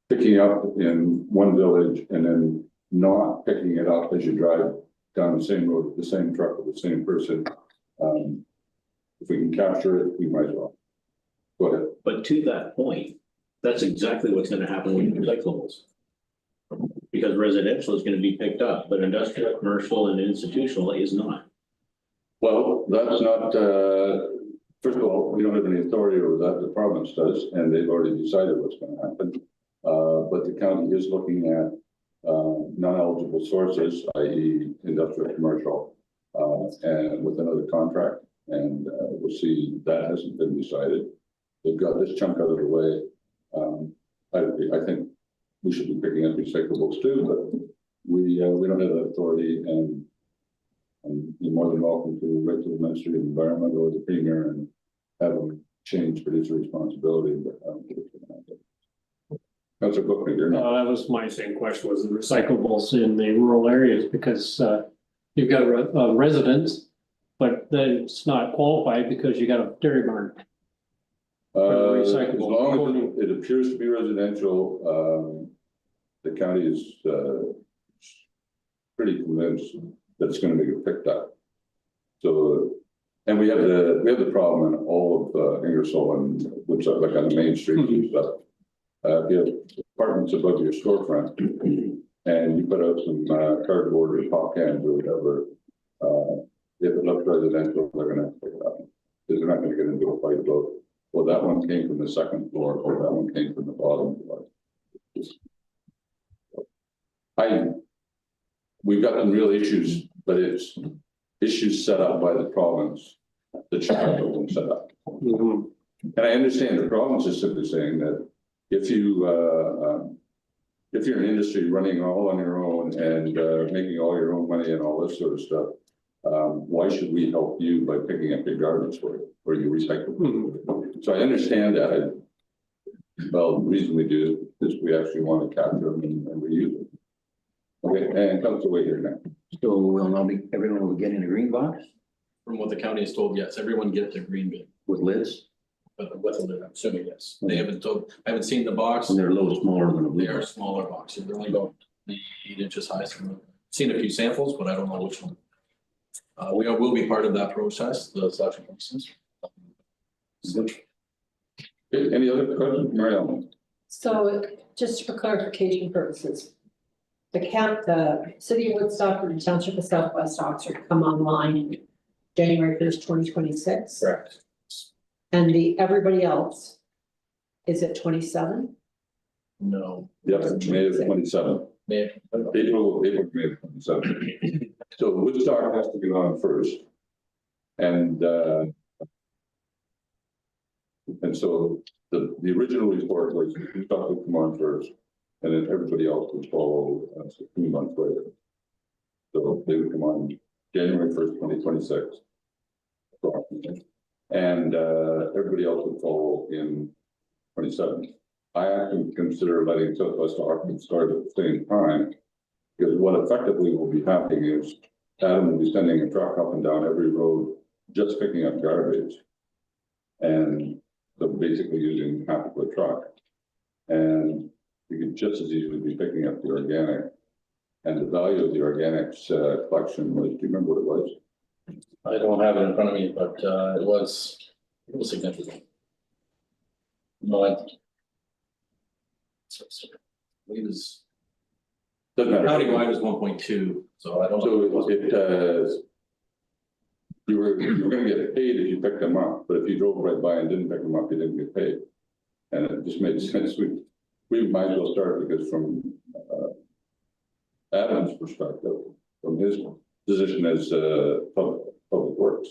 picking up in one village and then not picking it up as you drive down the same road with the same truck with the same person. If we can capture it, we might as well. Go ahead. But to that point, that's exactly what's gonna happen with recyclables. Because residential is gonna be picked up, but industrial, commercial and institutional is not. Well, that's not, first of all, we don't have any authority over that. The province does, and they've already decided what's gonna happen. But the county is looking at non-eligible sources, i.e. industrial, commercial, and with another contract. And we'll see, that hasn't been decided. They've got this chunk out of the way. I think we should be picking up recyclables too, but we don't have that authority, and you're more than welcome to write to the Ministry of Environment or the Premier and have them change producer responsibility, but I don't think it's gonna happen. That's a book figure. That was my same question, was the recyclables in the rural areas, because you've got residents, but then it's not qualified because you got a dairy barn. As long as it appears to be residential, the county is pretty convinced that it's gonna get picked up. So, and we have the problem in all of Ingersoll and which are like on the main street and stuff. If you have apartments above your storefront and you put out some cardboard or pop cans or whatever, if it looks residential, they're gonna pick it up. Because they're not gonna get into a fight about, well, that one came from the second floor or that one came from the bottom floor. We've got some real issues, but it's issues set up by the province that should have been set up. And I understand the province is simply saying that if you're an industry running all on your own and making all your own money and all this sort of stuff, why should we help you by picking up your garbage for it or your recycling? So I understand that. Well, the reason we do is we actually want to capture them and reuse them. Okay, and comes away here now. So will not be, everyone will get in a green box From what the county has told, yes, everyone gets a green bin, with lids? but with a lid, I'm assuming, yes. They haven't told, I haven't seen the box. And they're a little smaller than a blue They are box. smaller boxes, they're only about 8 inches high. So seen a few samples, but I don't know which one. We will be part of that process, the selection process. Any other questions, Mary Ellen? So just for clarification purposes, the city of Woodstock and the township of Southwest Oxford come online January 1st, 2026. Correct. And everybody else is at 27? No. Yep, May of 27. May. April, May of 27. So Woodstock has to get on first. And so the original report was Woodstock would come on first, and then everybody else would follow 16 months later. So they would come on January 1st, 2026. And everybody else would follow in 27. I actually consider letting Southwest Oxford start at the same time, because what effectively will be happening is Adam will be sending a truck up and down every road, just picking up garbage. And so basically using half of the truck. And you could just as easily be picking up the organic. And the value of the organics collection was, do you remember what it was? I don't have it in front of me, but it was significant. No, I believe it's Doesn't matter. countywide is 1.2, so I don't know. So you were gonna get paid if you picked them up, but if you drove right by and didn't pick them up, you didn't get paid. And it just made sense. We might as well start because from Adam's perspective, from his position as public works,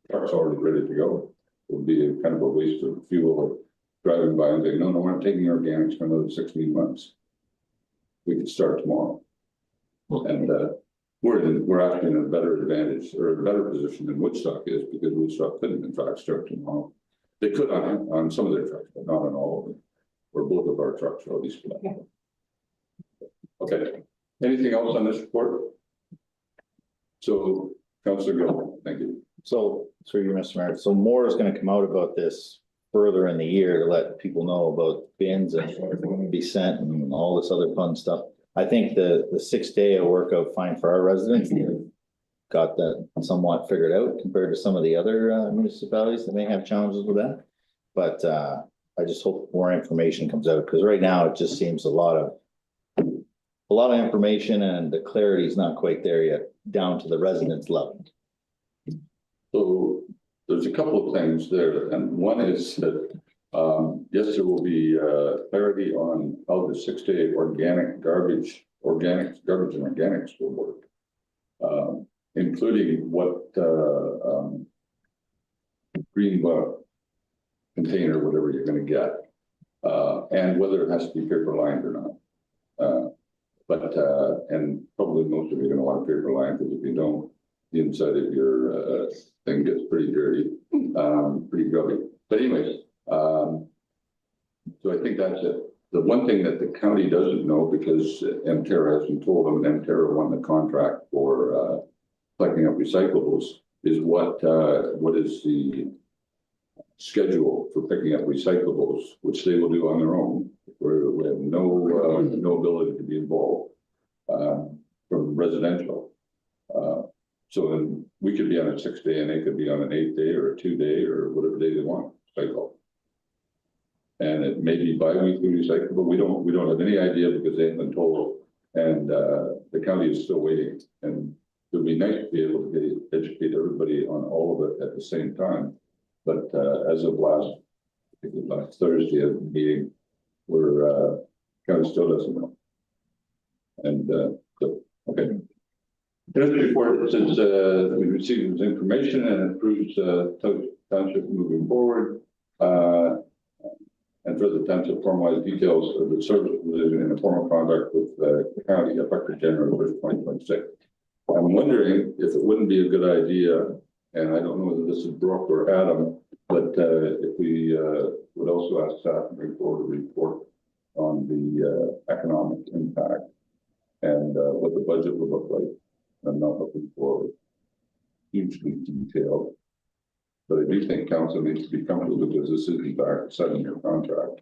truck's already ready to go. It would be a kind of a waste of fuel driving by and saying, no, we're not taking organics for another 16 months. We could start tomorrow. And we're actually in a better advantage or a better position than Woodstock is, because Woodstock couldn't in fact start tomorrow. They could on some of their trucks, but not on all of them, or both of our trucks are already split. Okay, anything else on this report? So, Councillor Gill, thank you. So, through you, Mr. Mayor, so more is gonna come out about this further in the year to let people know about bins and what's going to be sent and all this other fun stuff. I think the 6 day will work out fine for our residents. Got that somewhat figured out compared to some of the other municipalities that may have challenges with that. But I just hope more information comes out, because right now it just seems a lot of information and the clarity is not quite there yet, down to the residents level. So there's a couple of things there, and one is that yes, there will be clarity on how the 6 day garbage and organics will work, including what green container, whatever you're going to get, and whether it has to be paper lined or not. And probably most of you are going to want paper lined, because if you don't, the inside of your thing gets pretty dirty, pretty grubby. But anyways, so I think that's it. The one thing that the county doesn't know, because MTerra hasn't told them, and MTerra won the contract for collecting up recyclables, is what is the schedule for picking up recyclables, which they will do on their own, where we have no ability to be involved from residential. So then we could be on a 6 day and they could be on an 8 day or a 2 day or whatever day they want cycle. And it may be bi-weekly recyclable. We don't have any idea, because they haven't been told, and the county is still waiting. And it would be nice to be able to educate everybody on all of it at the same time. But as of last Thursday at the meeting, we're county still doesn't know. And so, okay. There's a report that says we received this information and approves township moving forward. And further township formalized details of the service in a formal contract with the county effective January 1st, 2026. I'm wondering if it wouldn't be a good idea, and I don't know whether this is Brooke or Adam, but if we would also ask staff to bring forward a report on the economic impact and what the budget would look like. I'm not looking for hugely detailed, but I do think council needs to be comfortable, because this is in fact a 7-year contract.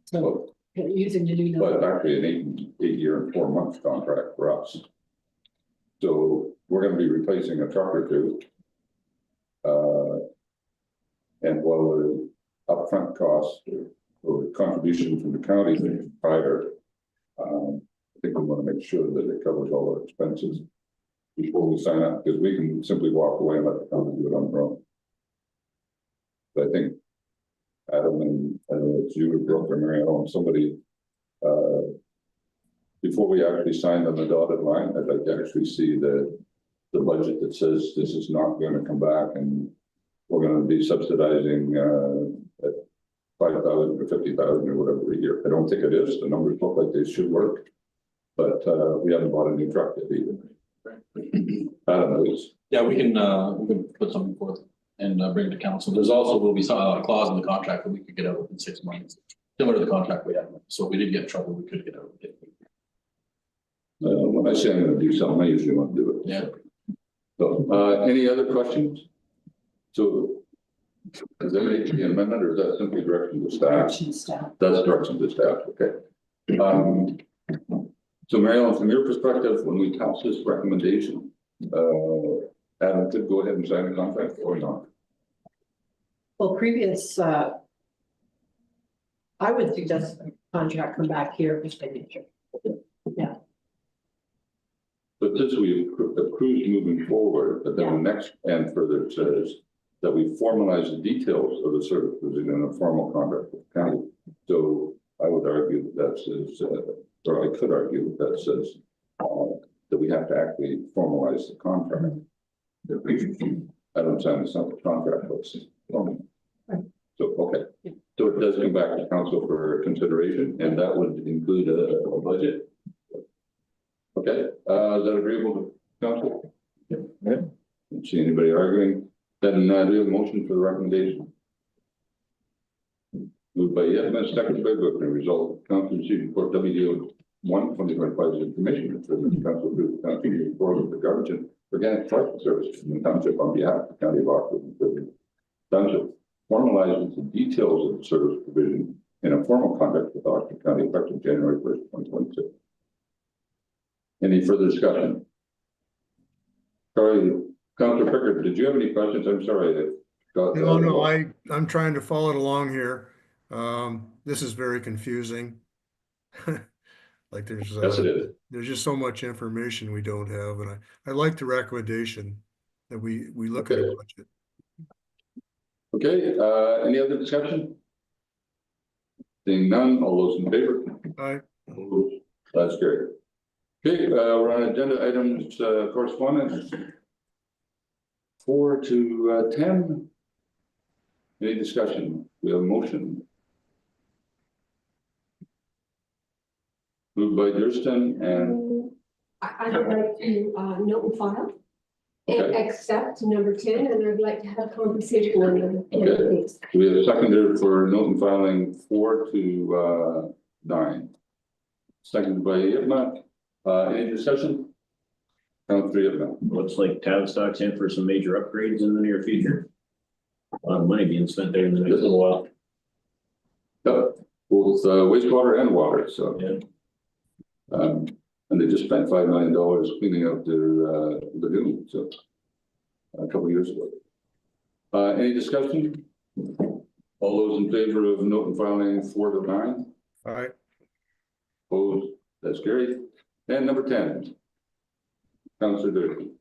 So using the new But number. actually an 8 year and 4 month contract for us. So we're going to be replacing a truck or two. And while the upfront cost or contribution from the county is higher, I think we want to make sure that it covers all our expenses before we sign up, because we can simply walk away and let the county do it on their own. But I think Adam, and I don't know if it's you or Brooke or Mary Ellen, somebody, before we actually sign on the dotted line, I'd like to actually see the budget that says this is not going to come back and we're going to be subsidizing at 5,000 or 50,000 or whatever a year. I don't think it is. The numbers look like they should work, but we haven't bought a new truck yet either. Adam, please. Yeah, we can put something forth and bring it to council. There's also will be a clause in the contract that we could get out within 6 months, similar to the contract we have. So if we did get in trouble, we could get out. When I say I'm going to do something, I usually want to do it. Yeah. So, any other questions? So, is there any amendment, or is that simply direction to staff? Direction staff. That's direction to staff. Okay. So, Mary Ellen, from your perspective, when we pass this recommendation, Adam could go ahead and sign the contract or not? Well, previous I would suggest a contract come back here for signature. But this we approved moving forward, but then the next and further says that we formalize the details of the service provision in a formal contract with the county. So I would argue that says, or I could argue that says that we have to actually formalize the contract. I don't sign this up, the contract, but so, okay. So it does come back to council for consideration, and that would include a budget. Okay, is that agreeable to council? Yeah. Don't see anybody arguing, then do we have a motion for the recommendation? Moved by Yetman, seconded by Brookman, result, council receiving report WDO 1/2025 information for the council approved the council report of the garbage and organic collection service from the township on behalf of the county of Oxford and the township formalizes the details of the service provision in a formal contract with Oxford County effective January 1st, 2026. Any further discussion? Sorry, Councilor Pickard, did you have any questions? I'm sorry. No, I'm trying to follow it along here. This is very confusing. Like Yes, it is. there's just so much information we don't have, and I like the recommendation that we look at a budget. Okay, any other discussion? Seeing none, all those in favor? Aye. That's carried. Okay, we're on agenda items, correspondence. 4 to 10. Any discussion? We have a motion. Moved by Durston and I would like to note and file and Okay. accept number 10, and I'd like to have conversation on them. Okay. We have a seconder for note and filing 4 to 9. Seconded by Yitma. Any discussion? Councilor Yitma. Looks like Tavistock's in for some major upgrades in the near future. A lot of money being spent there in the next little while. Yep, both wastewater and water, so. Yeah. And they just spent $5 million cleaning out their lagoon, so. A couple years ago. Any discussion? All those in favor of note and filing 4 to 9? All right. Opposed? That's carried. And number 10. Councilor Durkee.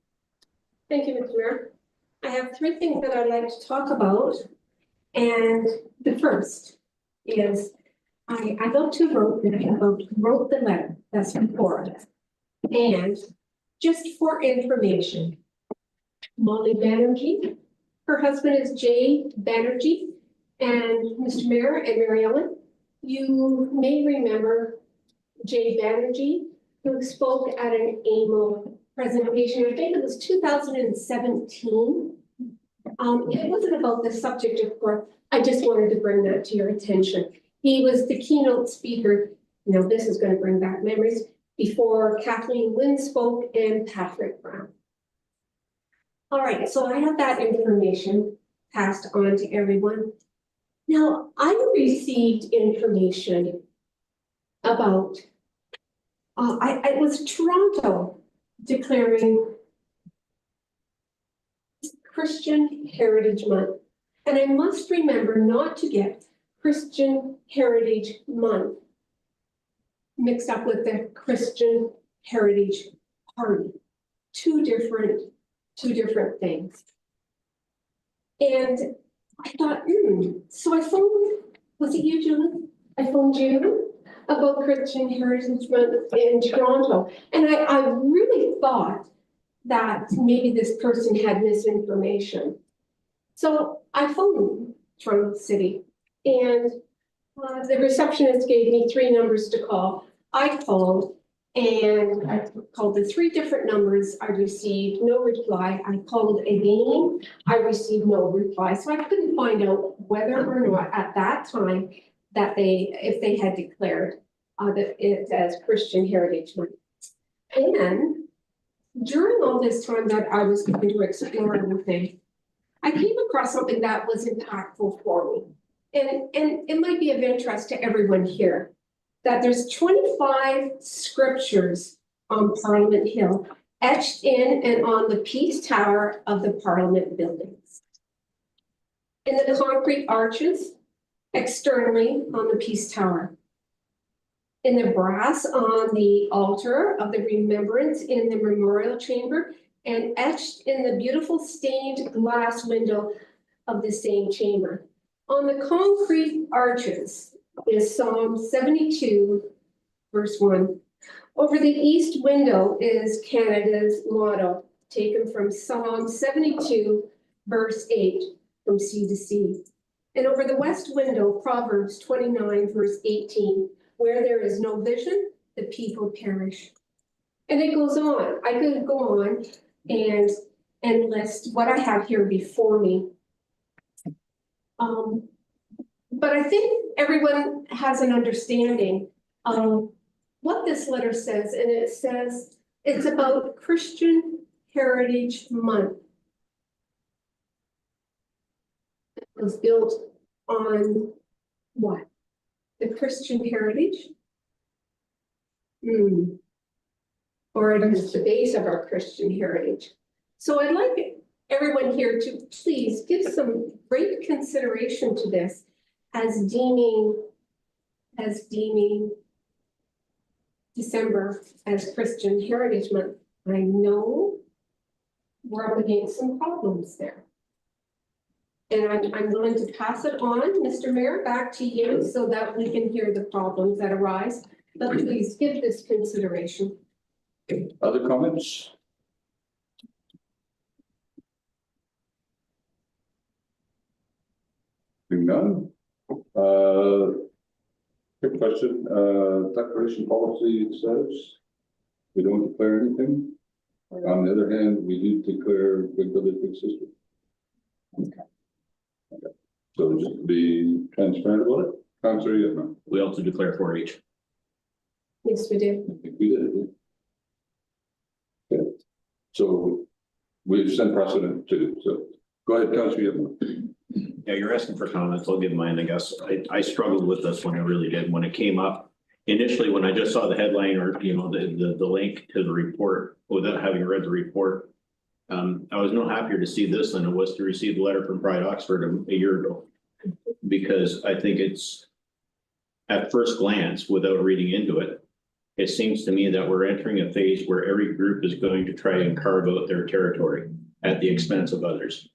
Thank you, Mr. Mayor. I have 3 things that I'd like to talk about. And the first is I love to wrote the letter that's before us. And just for information, Molly Banerjee, her husband is Jay Banerjee, and Mr. Mayor and Mary Ellen, you may remember Jay Banerjee, who spoke at an AMO presentation, I think it was 2017. It wasn't about the subject, of course. I just wanted to bring that to your attention. He was the keynote speaker. You know, this is going to bring back memories before Kathleen Lynn spoke and Patrick Brown. All right, so I have that information passed on to everyone. Now, I received information about, it was Toronto declaring Christian Heritage Month. And I must remember not to get Christian Heritage Month mixed up with the Christian Heritage Party. Two different things. And I thought, so I phoned, was it you, Julie? I phoned you about Christian Heritage Month in Toronto. And I really thought that maybe this person had misinformation. So I phoned Toronto City, and the receptionist gave me 3 numbers to call. I called, and I called the 3 different numbers. I received no reply. I called again. I received no reply. So I couldn't find out whether or not at that time that if they had declared that it as Christian Heritage Month. And during all this time that I was going to explore everything, I came across something that was impactful for me. And it might be of interest to everyone here, that there's 25 scriptures on Parliament Hill, etched in and on the Peace Tower of the Parliament buildings. In the concrete arches, externally on the Peace Tower. In the brass on the altar of the remembrance in the memorial chamber, and etched in the beautiful stained glass window of the same chamber. On the concrete arches is Psalm 72, verse 1. Over the east window is Canada's motto, taken from Psalm 72, verse 8, from sea to sea. And over the west window, Proverbs 29, verse 18, where there is no vision, the people perish. And it goes on. I could go on and list what I have here before me. But I think everyone has an understanding of what this letter says, and it says it's about Christian Heritage Month. It was built on what? The Christian heritage? Or it is the base of our Christian heritage. So I'd like everyone here to please give some great consideration to this as deeming December as Christian Heritage Month. I know we're up against some problems there. And I'm willing to pass it on, Mr. Mayor, back to you so that we can hear the problems that arise. But please give this consideration. Other comments? Being none. Quick question, declaration policy says we don't declare anything. On the other hand, we do declare big village, big sister. Okay. So just to be transparent about it, Councillor Yetman. We also declare 4-H. Yes, we do. I think we did. Okay. So we've set precedent too, so go ahead, Councillor Yetman. Yeah, you're asking for comments. I'll give mine, I guess. I struggled with this one. I really did. When it came up initially, when I just saw the headline or, you know, the link to the report without having read the report, I was no happier to see this than it was to receive the letter from Pride Oxford a year ago. Because I think it's, at first glance, without reading into it, it seems to me that we're entering a phase where every group is going to try and carve out their territory at the expense of others.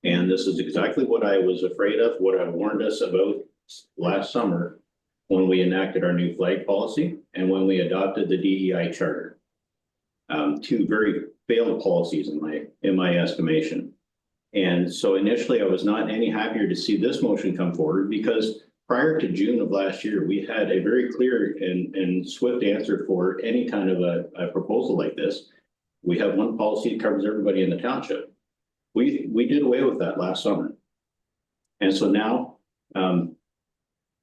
And this is exactly what I was afraid of, what I warned us about last summer when we enacted our new flag policy and when we adopted the DEI charter. Two very failed policies in my estimation. And so initially I was not any happier to see this motion come forward because prior to June of last year, we had a very clear and swift answer for any kind of a proposal like this. We have one policy that covers everybody in the township. We did away with that last summer. And so now,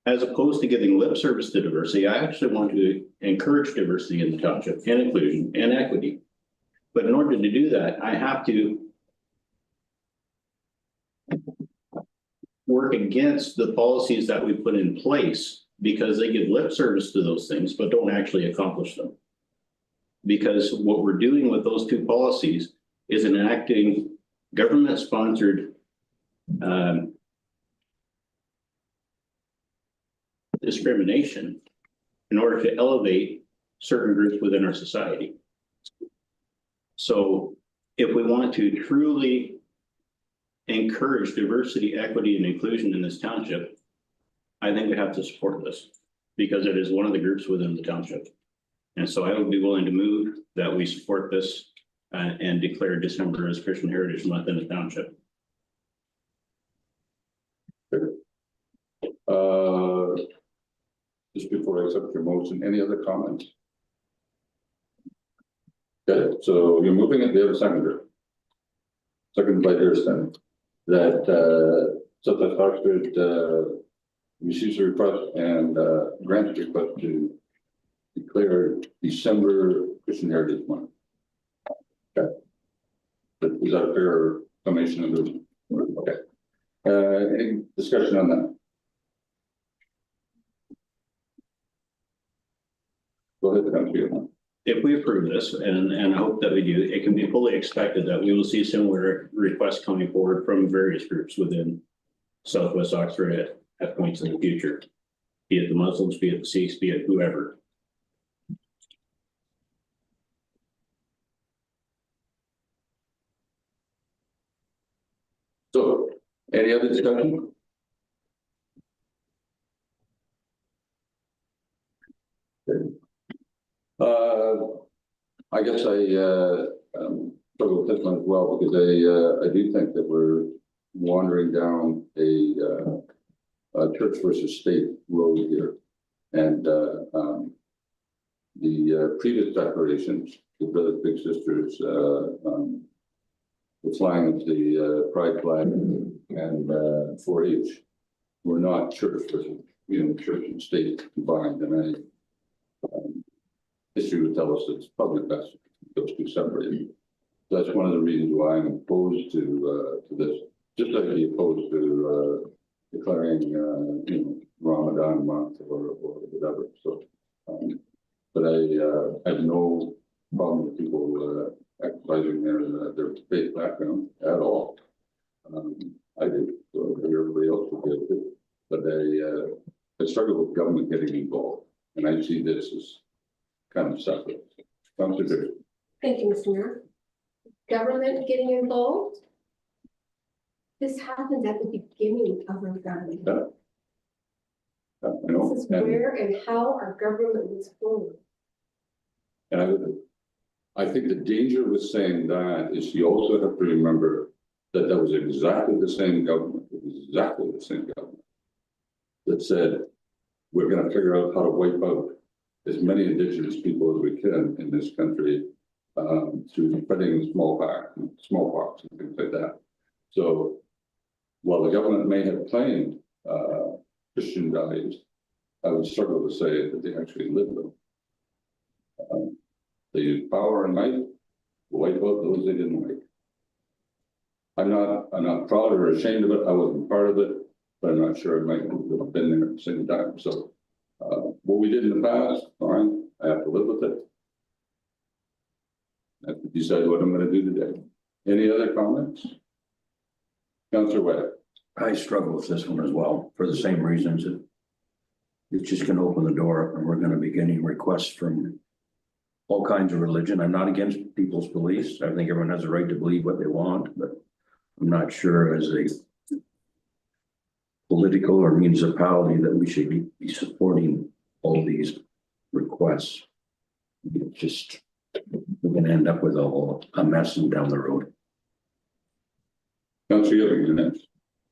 as opposed to giving lip service to diversity, I actually want to encourage diversity in the township and inclusion and equity. But in order to do that, I have to work against the policies that we put in place because they give lip service to those things, but don't actually accomplish them. Because what we're doing with those two policies is enacting government-sponsored discrimination in order to elevate certain groups within our society. So if we want to truly encourage diversity, equity, and inclusion in this township, I think we have to support this because it is one of the groups within the township. And so I would be willing to move that we support this and declare December as Christian Heritage Month in the township. Just before I accept your motion, any other comments? Okay, so you're moving it, we have a seconder. Seconded by Hairston, that Southwest Oxford receives a request and grants a request to declare December Christian Heritage Month. Okay. Is that a fair summation of the? Okay. Any discussion on that? Go ahead, Councilor. If we approve this, and I hope that we do, it can be fully expected that we will see similar requests coming forward from various groups within Southwest Oxford at points in the future. Be it the Muslims, be it the Sikhs, be it whoever. So, any other discussion? I guess struggle with this one as well, because I do think that we're wandering down a church versus state road here. And the previous declarations, the Brothers Big Sisters, the flying of the pride flag and 4-H were not church versus, church and state combined. And history would tell us it's probably best those two separated. That's one of the reasons why I'm opposed to this, just like he opposed to declaring Ramadan month or whatever. So, but I have no problem with people exercising their faith background at all. I do, so everybody else will be able to. But I struggle with government getting involved, and I see this as kind of separate. Thank you, Mr. Mayor. Government getting involved? This happened at the beginning of our government. I know. This is where and how our government was formed. And I think the danger with saying that is you also have to remember that that was exactly the same government, that said, we're going to figure out how to wipe out as many indigenous people as we can in this country through spreading smallpox and things like that. So while the government may have claimed Christian values, I would struggle to say that they actually lived them. They used power and might to wipe out those they didn't like. I'm not proud or ashamed of it. I wasn't part of it, but I'm not sure I might have been there at the same time. So what we did in the past, fine, I have to live with it. I have to decide what I'm going to do today. Any other comments? Councillor Webb. I struggle with this one as well, for the same reasons. It's just going to open the door, and we're going to be getting requests from all kinds of religion. I'm not against people's beliefs. I think everyone has a right to believe what they want, but I'm not sure as a political or municipality that we should be supporting all these requests. It's just, we're going to end up with a mess down the road.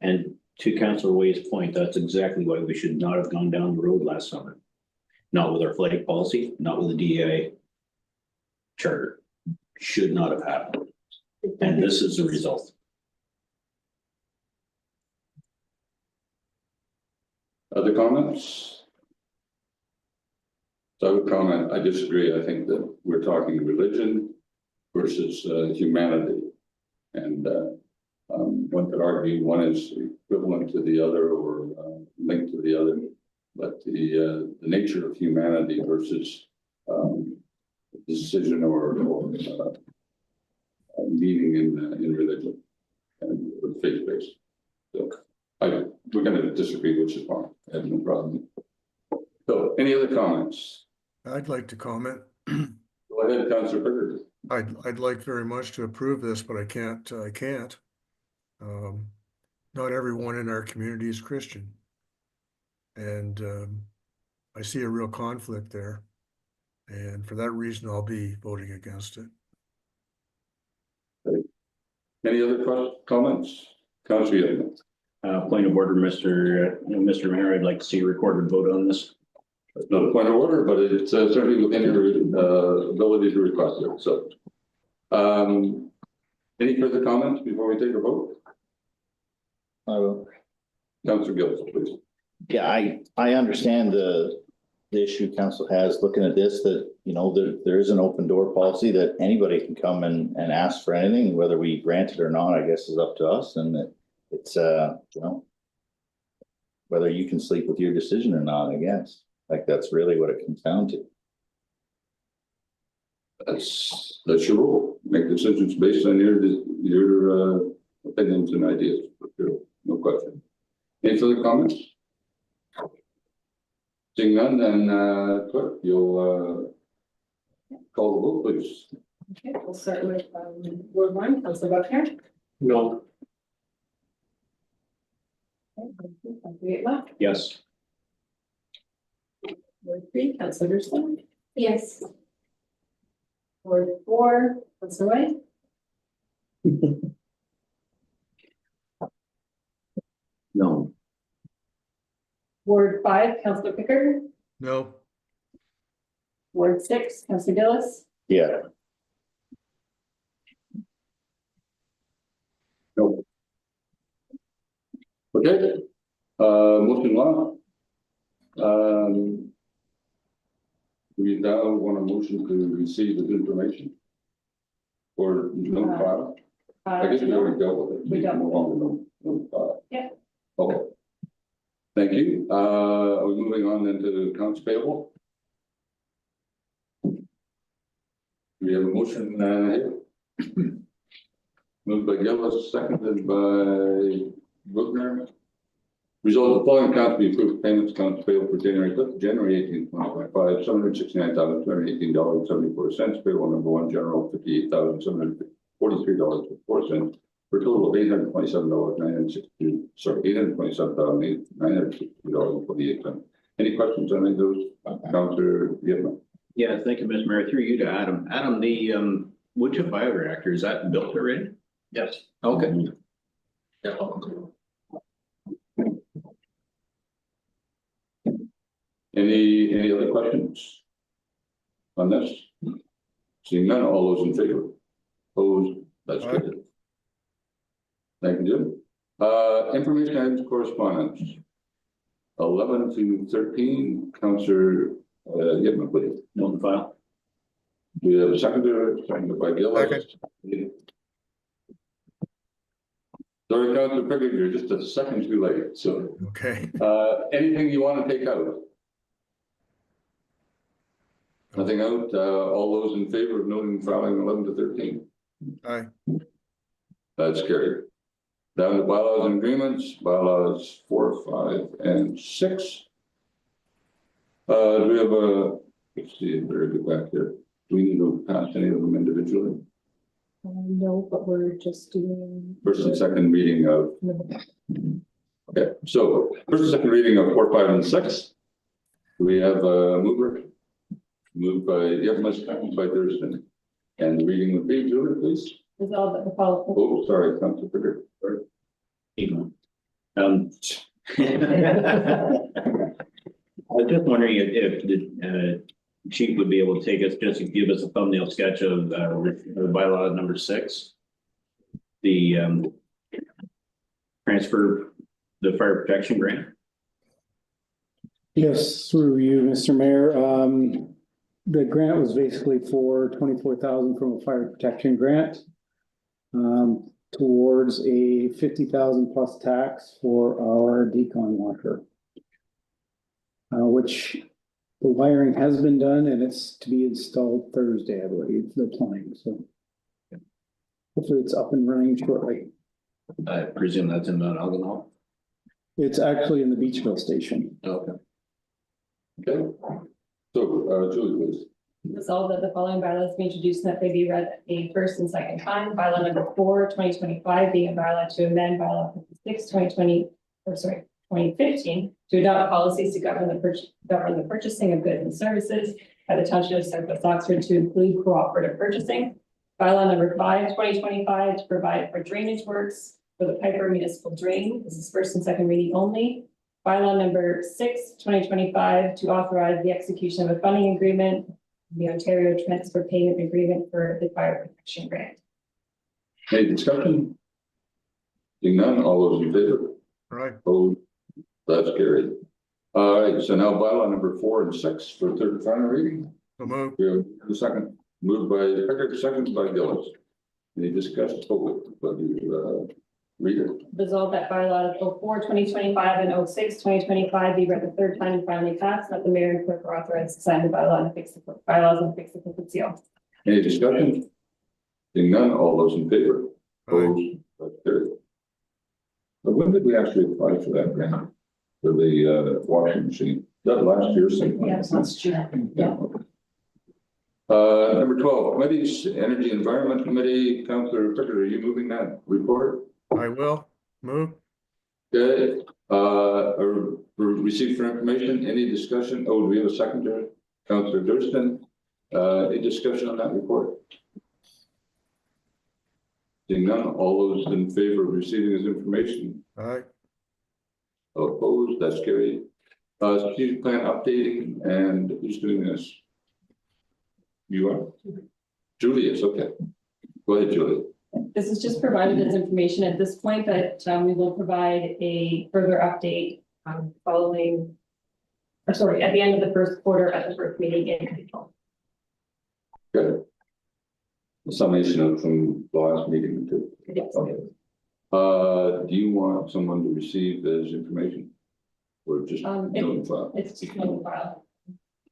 And to Councillor Way's point, that's exactly why we should not have gone down the road last summer. Not with our flag policy, not with the DEI charter. Should not have happened. And this is the result. Other comments? So I would comment, I disagree. I think that we're talking religion versus humanity. And one could argue one is equivalent to the other or linked to the other. But the nature of humanity versus decision or meaning in religion and faith-based. So we're going to disagree, which is fine. I have no problem. So, any other comments? I'd like to comment. Go ahead, Councillor Bigger. I'd like very much to approve this, but I can't. Not everyone in our community is Christian. And I see a real conflict there. And for that reason, I'll be voting against it. Any other comments? Councillor Yedlin. Point of order, Mr. Mayor, I'd like to see a recorded vote on this. It's not a point of order, but it's certainly within your ability to request it. So, any further comments before we take a vote? I will. Councillor Gills, please. Yeah, I understand the issue council has looking at this, that, there is an open door policy that anybody can come and ask for anything, whether we grant it or not, I guess is up to us. And that it's, whether you can sleep with your decision or not, I guess. Like, that's really what it comes down to. That's your rule. Make decisions based on your opinions and ideas. No question. Any further comments? Seeing none, then, clerk, you'll, call the vote, please. Okay, we'll start with, Ward 1, Councilor Buckner. No. Councilor Yatma. Yes. Ward 3, Councilor Gersten. Yes. Ward 4, Councilor White. No. Ward 5, Councilor Pickard. No. Ward 6, Councilor Gillis. Yeah. No. Okay, motion law. We now want a motion to receive this information. Or no file. I guess we already dealt with it. We dealt with it. No file. Yeah. Okay. Thank you. Are we moving on then to the accounts payable? We have a motion, here. Moved by Gillis, seconded by Bruckner. Result of the following accounts be approved payments accounts payable for January 18th, 2025, $769,218.74, payable number 1, general $58,743.04, for a total of $827,962, sorry, $827,962.28. Any questions on any of those? Counselor Yatma? Yeah, thank you, Mr. Mayor. Through you to Adam. Adam, the wood chip bioreactor, is that built already? Yes. Okay. Yeah. Any other questions on this? Seeing none, all those in favor? Opposed? That's Aye. good. Thank you, Jim. Information items correspondence. 11 to 13, Counselor Yatma, please. No file. We have a seconded by Gillis. Sorry, Counselor Pickard, you're just a second too late, so. Okay. Anything you want to take out? Nothing out, all those in favor of noting filing 11 to 13? Aye. That's carried. Down to bylaws and agreements, bylaws 4, 5, and 6. Do we have let's see, better get back there. Do we need to pass any of them individually? No, but we're just doing. First and second reading of. Okay, so first and second reading of 4, 5, and 6. Do we have a mover? Moved by Yatma, seconded by Thurston. And the reading would be, Julie, please. Resolved that the following. Oh, sorry, Councilor Pickard. Sorry. I was just wondering if the chief would be able to take us, just to give us a thumbnail sketch of bylaw number 6. The transfer the fire protection grant. Yes, through you, Mr. Mayor. The grant was basically for $24,000 from a fire protection grant. Towards a $50,000 plus tax for our decon washer. Which the wiring has been done and it's to be installed Thursday, I believe, the plumbing, so. Hopefully it's up and running shortly. I presume that's in Mount Algonquin. It's actually in the Beachville station. Okay. Okay. So, Julie, please. Resolved that the following bylaws be introduced and that they be read a first and second time. Bylaw number 4, 2025, being a bylaw to amend bylaw 56, 2015, to adopt policies to govern the purchasing of goods and services by the Township of Southwest Oxford to include cooperative purchasing. Bylaw number 5, 2025, to provide for drainage works for the Piper Municipal Drain. This is first and second reading only. Bylaw number 6, 2025, to authorize the execution of a funding agreement, the Ontario Transfer Payment Agreement for the Fire Protection Grant. Any discussion? Seeing none, all those in favor? Right. Opposed? That's carried. All right, so now bylaw number 4 and 6 for third and final reading. So moved. We have the second, moved by Pickard, second by Gillis. Any discussion? Read it. Resolved that bylaws 04, 2025 and 06, 2025 be read the third time and finally passed, that the mayor and clerk are authorized to sign the bylaw and fix the bylaws and fix the corporate seal. Any discussion? Seeing none, all those in favor? Opposed? That's carried. But when did we actually apply for that grant? For the washing machine? That last year, same. Yeah, that's true. Yeah. Number 12, committees, Energy Environment Committee, Councillor Pickard, are you moving that report? I will move. Okay, received for information, any discussion? Oh, do we have a seconder? Councillor Durston, any discussion on that report? Seeing none, all those in favor of receiving this information? Aye. Opposed, that's carried. Strategic plan updating, and who's doing this? You are? Julius, okay. Go ahead, Julie. This is just provided as information at this point, but we will provide a further update following, or sorry, at the end of the first quarter at the first meeting in April. Good. The summation of from the last meeting too. Yes. Okay. Do you want someone to receive this information? Or just note and file? It's just note and file.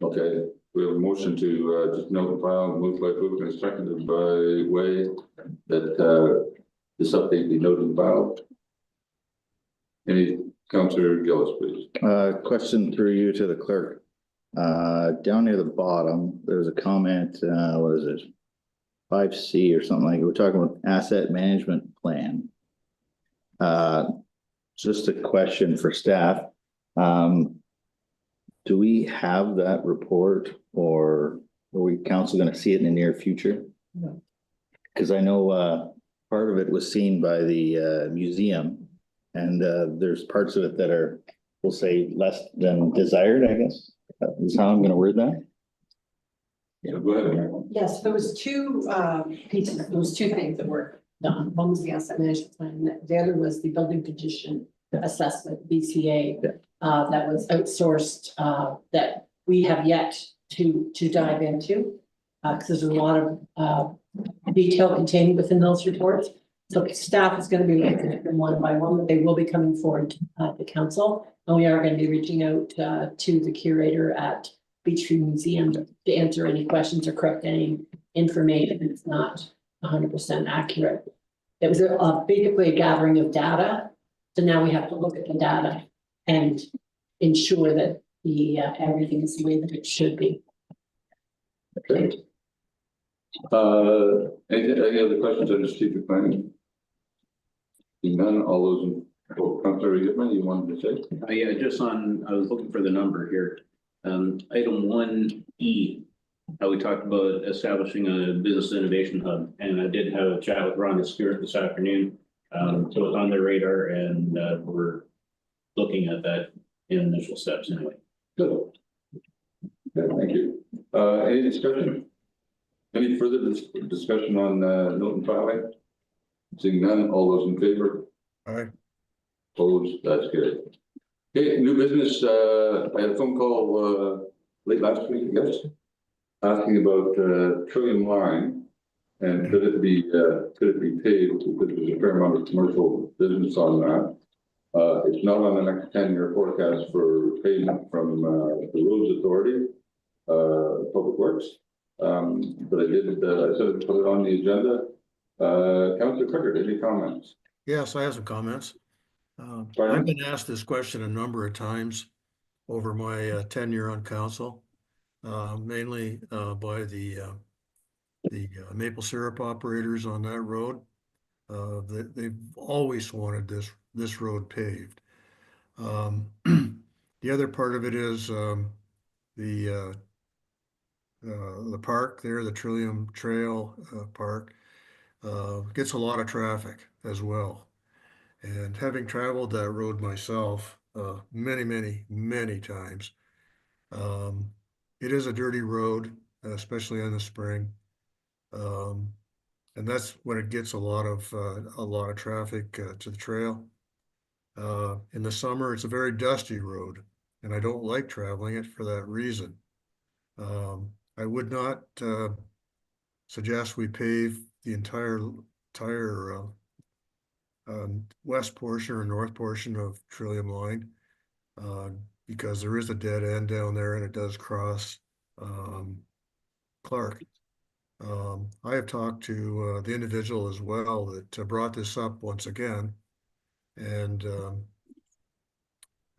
Okay, we have a motion to just note and file, moved by Luke and seconded by Way, that this update be noted and filed. Any Councillor Gillis, please. Question through you to the clerk. Down near the bottom, there's a comment, what is it? 5C or something like it. We're talking about asset management plan. Just a question for staff. Do we have that report, or are we council going to see it in the near future? No. Because I know part of it was seen by the museum, and there's parts of it that are, we'll say, less than desired, I guess. Is how I'm going to word that. Yeah, go ahead, Mary. Yes, there was two pieces, there was two things that were done. One was the asset management plan, the other was the building condition assessment, BCA, that was outsourced, that we have yet to dive into. Because there's a lot of detail contained within those reports. So staff is going to be looking at them one by one, but they will be coming forward to the council. And we are going to be reaching out to the curator at Beechview Museum to answer any questions or correct any information that's not 100% accurate. It was basically a gathering of data. So now we have to look at the data and ensure that the everything is the way that it should be. Okay. Any other questions on the strategic planning? Seeing none, all those in, Councillor Goodman, you wanted to say? Yeah, just on, I was looking for the number here. Item 1E, how we talked about establishing a business innovation hub, and I did have a chat with Rhonda Stewart this afternoon. So it's on their radar, and we're looking at that in initial steps anyway. Good. Okay, thank you. Any discussion? Any further discussion on note and filing? Seeing none, all those in favor? Aye. Opposed, that's good. Okay, new business, I had a phone call late last week, I guess, asking about Trillium Line and could it be paved, because there's a fair amount of commercial business on that. It's not on the next 10-year forecast for pavement from the Roads Authority, Public Works. But I said put it on the agenda. Councillor Pickard, any comments? Yes, I have some comments. I've been asked this question a number of times over my tenure on council, mainly by the maple syrup operators on that road. They've always wanted this road paved. The other part of it is the park there, the Trillium Trail Park, gets a lot of traffic as well. And having traveled that road myself many times, it is a dirty road, especially in the spring. And that's when it gets a lot of traffic to the trail. In the summer, it's a very dusty road, and I don't like traveling it for that reason. I would not suggest we pave the entire west portion or north portion of Trillium Line, because there is a dead end down there and it does cross Clark. I have talked to the individual as well that brought this up once again, and the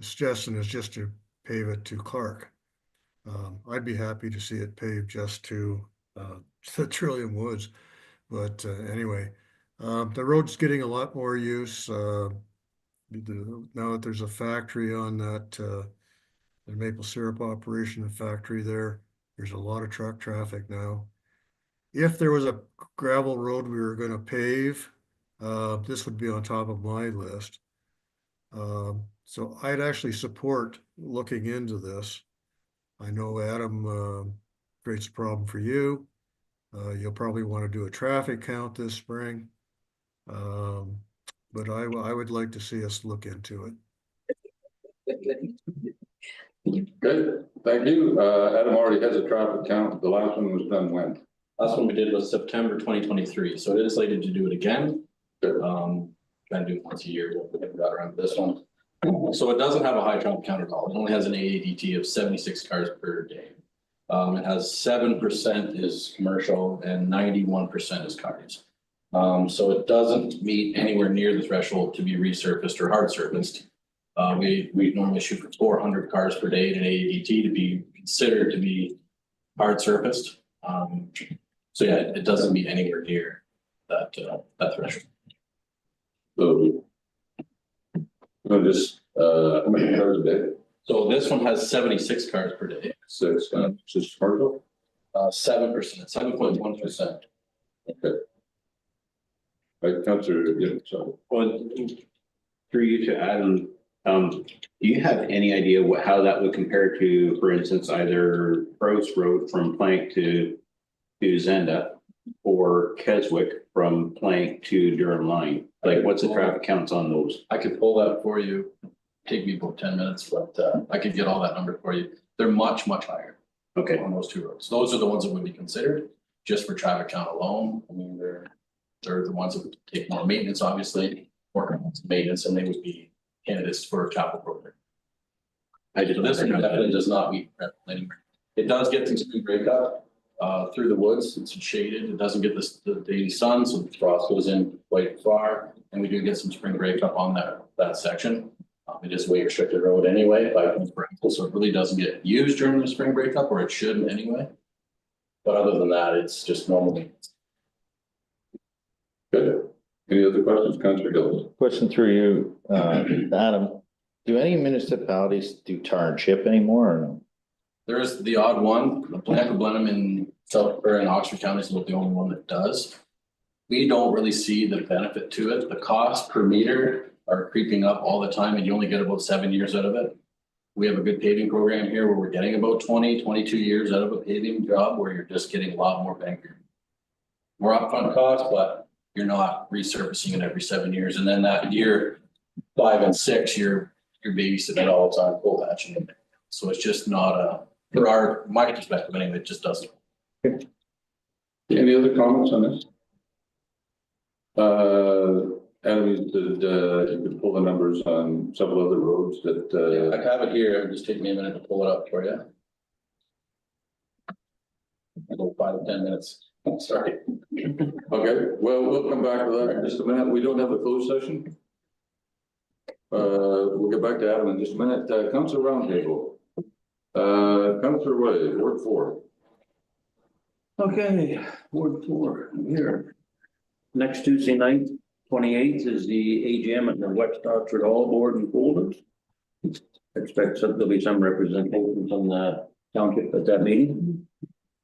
suggestion is just to pave it to Clark. I'd be happy to see it paved just to the Trillium Woods, but anyway, the road's getting a lot more use. Now that there's a factory on that, the maple syrup operation, the factory there's a lot of truck traffic now. If there was a gravel road we were gonna pave, this would be on top of my list. So I'd actually support looking into this. I know Adam creates a problem for you. You'll probably want to do a traffic count this spring. But I would like to see us look into it. Good, thank you. Adam already has a traffic count. The last one was done when? Last one we did was September 2023, so it is slated to do it again. Try to do it once a year, but we haven't got around to this one. So it doesn't have a high traffic count at all. It only has an AADT of 76 cars per day. It has 7% is commercial and 91% is cars. So it doesn't meet anywhere near the threshold to be resurfaced or hard surfaced. We normally shoot for 400 cars per day in an AADT to be considered to be hard surfaced. So yeah, it doesn't meet anywhere near that threshold. So, just, how many cars a day? So this one has 76 cars per day. 6, just commercial? 7%, 7.1%. Okay. Right, Councillor, yeah, sorry. Well, through you to Adam, do you have any idea how that would compare to, for instance, either Bruce Road from Plank to Zenda or Keswick from Plank to Durham Line? Like, what's the traffic counts on those? I could pull that for you. Take me about 10 minutes, but I could get all that number for you. They're much higher. Okay. On those two roads. Those are the ones that would be considered just for traffic count alone. I mean, they're the ones that would take more maintenance, obviously, more maintenance, and they would be candidates for a capital program. This one definitely does not meet anywhere. It does get some spring breakup through the woods. It's shaded. It doesn't get the daily sun, so the frost goes in quite far, and we do get some spring breakup on that section. It is a weight restricted road anyway, so it really doesn't get used during the spring breakup, or it shouldn't anyway. But other than that, it's just normal maintenance. Good. Any other questions, Councillor Gillis? Question through you, Adam. Do any municipalities do tar and chip anymore or no? There's the odd one, the Blenheim in South or in Oxford County is about the only one that does. We don't really see the benefit to it. The cost per meter are creeping up all the time and you only get about 7 years out of it. We have a good paving program here where we're getting about 22 years out of a paving job where you're just getting a lot more bang for more upfront cost, but you're not resurfacing it every 7 years. And then that year 5 and 6, you're babysitting it all the time, full batching it. So it's just not for my perspective anyway, it just doesn't. Any other comments on this? Adam, you could pull the numbers on several other roads that. I have it here. It'll just take me a minute to pull it up for you. I go 5 to 10 minutes. Sorry. Okay, well, we'll come back to that in just a minute. We don't have a closed session. We'll get back to Adam in just a minute. Council roundtable. Councillor Way, Ward 4. Okay, Ward 4, I'm here. Next Tuesday night, 28th is the AGM at the West Oxford Hall Board and Folders. Expect there'll be some representation from the township at that meeting.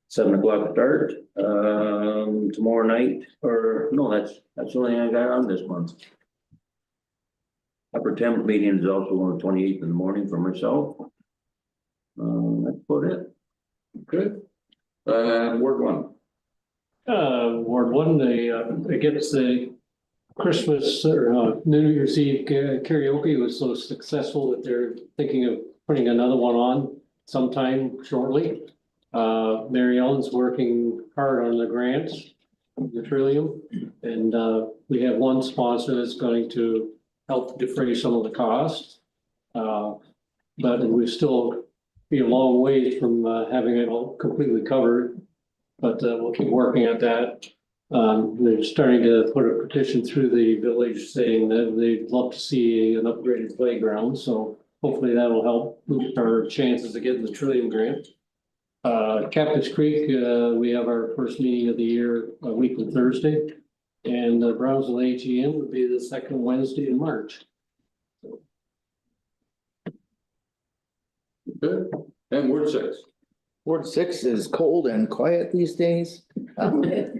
7 o'clock start, tomorrow night, or no, that's the only thing I got on this month. Upper Temple meeting is also on the 28th in the morning for myself. That's about it. Good. Ward 1. Ward 1, I guess the Christmas or New Year's Eve karaoke was so successful that they're thinking of putting another one on sometime shortly. Mary Ellen's working hard on the grants, the Trillium, and we have one sponsor that's going to help defray some of the costs. But we still be a long way from having it all completely covered, but we'll keep working at that. They're starting to put a petition through the village saying that they'd love to see an upgraded playground, so hopefully that'll help boost our chances of getting the Trillium grant. Cactus Creek, we have our first meeting of the year, a week from Thursday. And Brownsville AGM would be the second Wednesday in March. Okay, and Ward 6. Ward 6 is cold and quiet these days,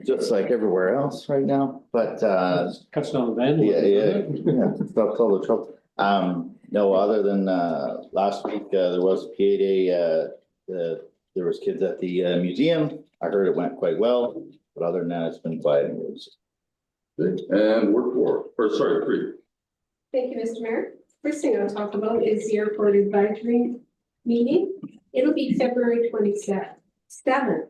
just like everywhere else right now, but, Cuts down the bandwidth. yeah, that's all the trouble. No, other than, last week, there was a PA day, there was kids at the museum. I heard it went quite well, but other than that, it's been quiet. Okay, and Ward 4, or sorry, 3. Thank you, Mr. Mayor. First thing I'll talk about is the airport advisory meeting. It'll be February 27th.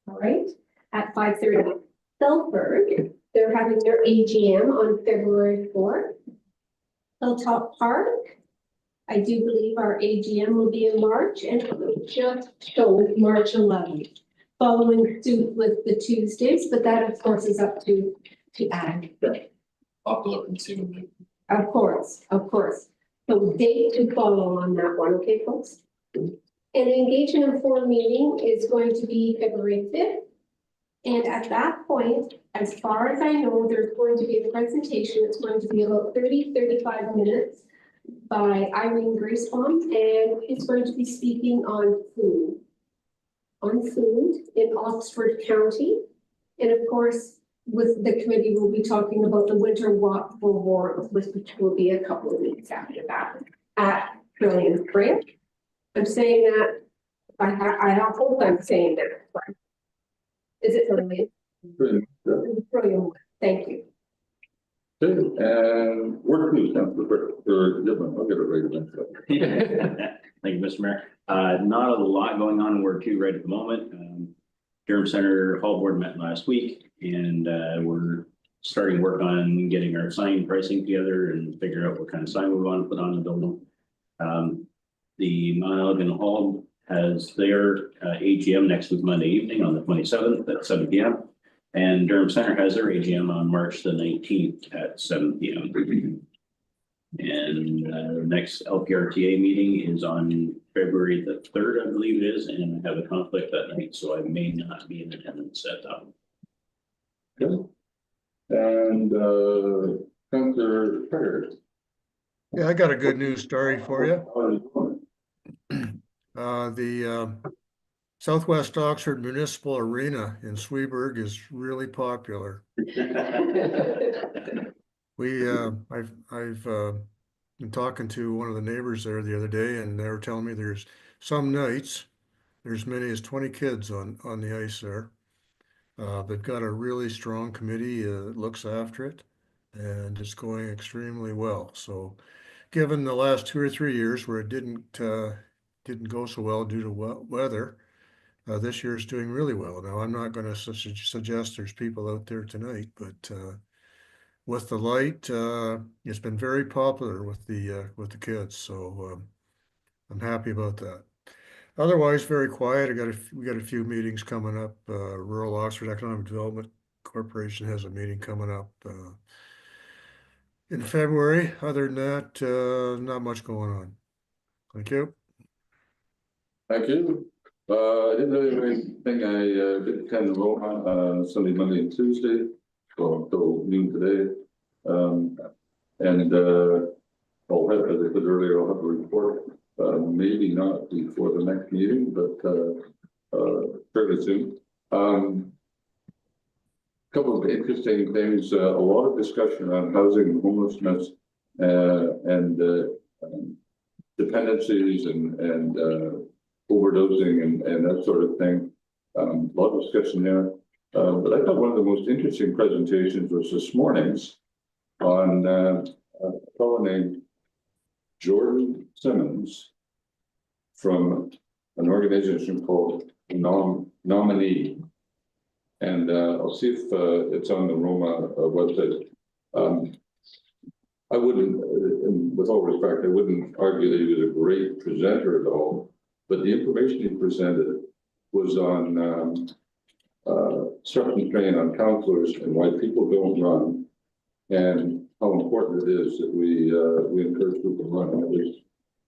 All right, at 5:30. Salford, they're having their AGM on February 4th. Hilltop Park, I do believe our AGM will be in March, and it just showed March 11th. Following suit with the Tuesdays, but that of course is up to Ag. I'll look and see what they. Of course. So date to follow on that one, okay, folks? An engage and inform meeting is going to be February 5th. And at that point, as far as I know, there's going to be a presentation. It's going to be about 35 minutes by Irene Gracebaum, and it's going to be speaking on food. In Oxford County. And of course, with the committee, we'll be talking about the winter walk for Warren, which will be a couple of weeks after that at Trillium Creek. I'm saying that, I hope I'm saying that right. Is it Trillium? Thank you. Okay, and Ward 2, I'll get it right eventually. Thank you, Mr. Mayor. Not a lot going on in Ward 2 right at the moment. Durham Center Hall Board met last week, and we're starting work on getting our sign pricing together and figure out what kind of sign we want to put on the building. The Mount Elgin Hall has their AGM next week, Monday evening on the 27th at 7 p.m. And Durham Center has their AGM on March the 19th at 7 p.m. And the next LPRTA meeting is on February the 3rd, I believe it is, and I have a conflict that night, so I may not be in attendance at that. Okay. And Councilor Perry. Yeah, I got a good news story for you. The Southwest Oxford Municipal Arena in Sweeburg is really popular. I've been talking to one of the neighbors there the other day, and they were telling me there's some nights, there's many as 20 kids on the ice there. They've got a really strong committee that looks after it, and it's going extremely well. So given the last 2 or 3 years where it didn't go so well due to weather, this year is doing really well. Now, I'm not going to suggest there's people out there tonight, but with the light, it's been very popular with the kids. So I'm happy about that. Otherwise, very quiet. We got a few meetings coming up. Rural Oxford Economic Development Corporation has a meeting coming up in February. Other than that, not much going on. Thank you. Thank you. I didn't really have anything. I did attend the Roma Sunday, Monday, and Tuesday, so until noon today. I'll have, as I said earlier, I'll have a report. Maybe not before the next meeting, but fairly soon. Couple of interesting things. A lot of discussion on housing and homelessness and dependencies and overdosing and that sort of thing. A lot of discussion there. But I thought one of the most interesting presentations was this morning's on a fellow named Jordan Simmons from an organization called Nominee. And I'll see if it's on the Roma website. I wouldn't, with all respect, I wouldn't argue that he was a great presenter at all, but the information he presented was on substance drain on counselors and why people don't run, and how important it is that we encourage people to run.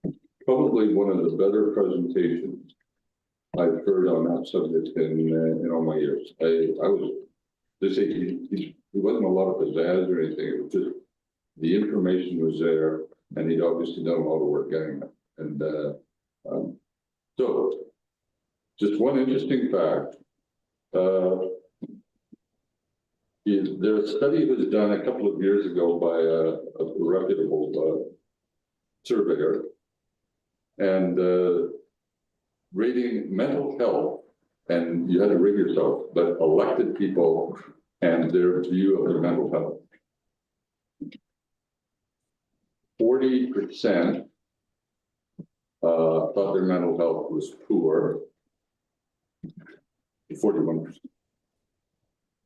And probably one of the better presentations I've heard on that subject in all my years. I was, they say he wasn't a lot of pizzazz or anything, it was just, the information was there, and he'd obviously done a lot of work getting it, and, so, just one interesting fact, there a study was done a couple of years ago by a reputable surveyor, and rating mental health, and you had to rate yourself, but elected people and their view of their mental health. 40% thought their mental health was poor. 41%.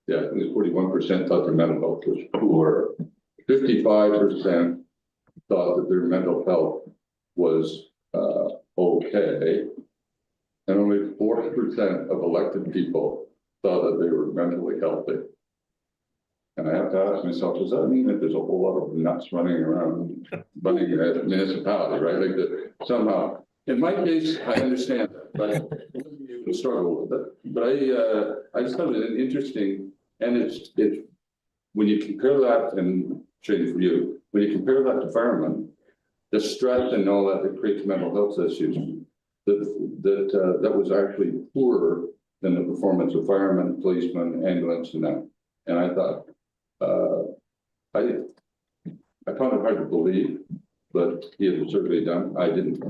Yeah, it was 41% thought their mental health was poor. 55% thought that their mental health was okay. And only 4% of elected people thought that they were mentally healthy. And I have to ask myself, does that mean that there's a whole lot of nuts running around, running a municipality, right? Like that somehow, in my case, I understand that, but you struggle with it. But I just thought it interesting, and it's when you compare that, and Shane for you, when you compare that to firemen, the stress and all that that creates mental health issues, that was actually poorer than the performance of firemen, policemen, ambulance, and that. And I thought, I found it hard to believe, but he had a survey done. I didn't.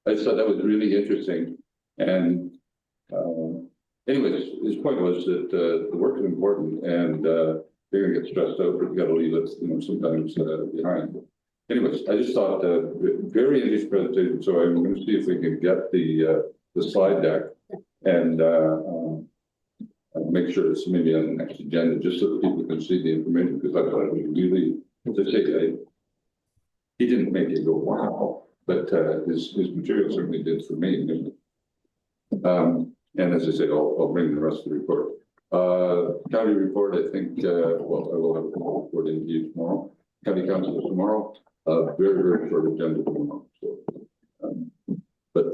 I just thought that was really interesting. And anyways, his point was that the work is important, and they're gonna get stressed out, but you gotta leave it, sometimes behind. Anyways, I just thought very interesting presentation. So I'm going to see if we can get the slide deck and make sure it's maybe on the next agenda, just so that people can see the information, because I thought it was really, to say, he didn't make it go wow, but his material certainly did for me. And as I said, I'll bring the rest of the report. County report, I think, well, I will have a report in you tomorrow. County council tomorrow. Very, very short agenda tomorrow. So, but I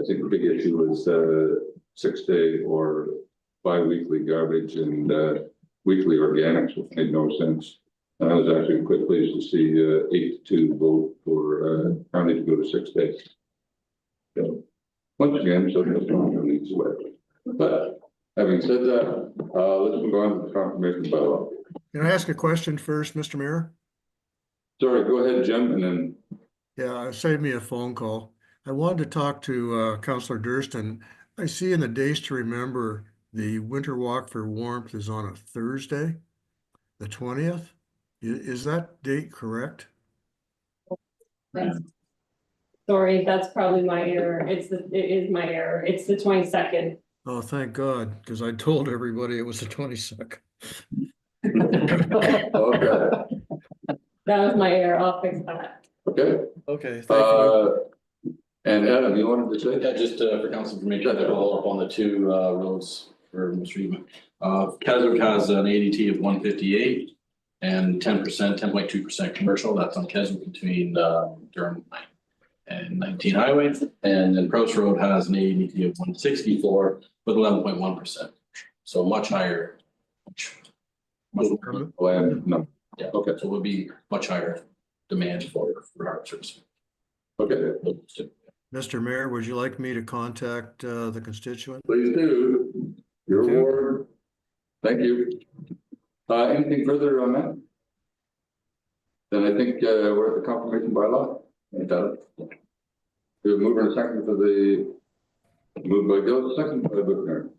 think the big issue is 6-day or bi-weekly garbage and weekly organics, which made no sense. And I was actually quite pleased to see 8-2 vote for county to go to 6 days. So once again, so needs away. But having said that, let's move on to the confirmation bylaw. Can I ask a question first, Mr. Mayor? Sorry, go ahead, Jim, and then. Yeah, save me a phone call. I wanted to talk to Councillor Durston. I see in the days to remember, the Winter Walk for Warmth is on a Thursday, the 20th. Is that date correct? Sorry, that's probably my error. It is my error. It's the 22nd. Oh, thank God, because I told everybody it was the 22nd. Okay. That was my error. I'll fix that. Okay. Okay, thank you. And Adam, you wanted to say? Yeah, just for council information, to follow up on the two roads for Mr. Eva. Keswick has an ADT of 158 and 10.2% commercial. That's on Keswick between Durham and 19 Highway. And then Proust Road has an ADT of 164 with 11.1%. So much higher. No. Yeah. Okay. So it would be much higher demand for our service. Okay. Mr. Mayor, would you like me to contact the constituent? Please do. Your award. Thank you. Anything further on that? Then I think we're at the confirmation bylaw. We have mover and second for the moved by Gill, second by Buchner.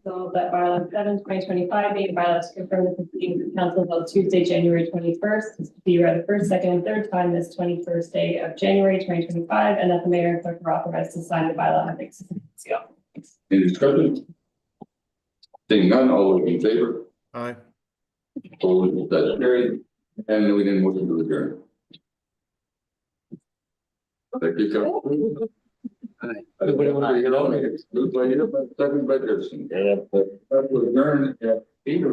So that bylaw 7/2025, being bylaw to confirm the proceedings of council held Tuesday, January 21st, to be read the first, second, and third time this 21st day of January 2025, and that the mayor and clerk are authorized to sign the bylaw and fix it. Any discussion? Seeing none, all those in favor? Aye. Opposed, that's carried. And we didn't motion to adjourn. Thank you, Council. Anybody want to get on it? Moved by you, second by Gibson. Yeah. Adjourn at 8.